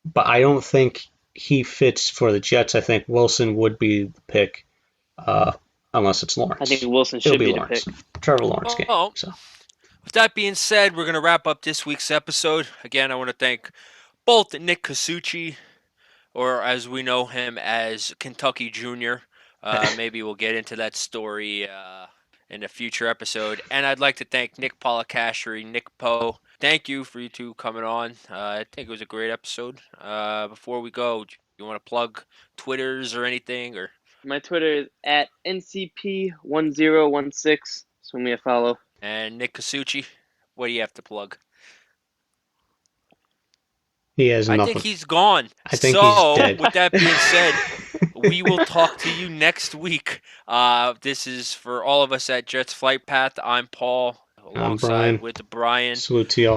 but I don't think he fits for the Jets. I think Wilson would be the pick, unless it's Lawrence. I think Wilson should be the pick. Trevor Lawrence game. So With that being said, we're going to wrap up this week's episode. Again, I want to thank both Nick Casucci, or as we know him as Kentucky Junior. Maybe we'll get into that story in a future episode. And I'd like to thank Nick Polacashri, Nick Poe. Thank you for you two coming on. I think it was a great episode. Before we go, do you want to plug Twitters or anything? Or My Twitter is at ncp1016. Swing me a follow. And Nick Casucci, what do you have to plug? He has I enough. think he's gone. I think so, he's dead. with that being said, we will talk to you next week. This is for all of us at Jets Flight Path. I'm Paul, alongside Brian. with Brian. Salute to y'all.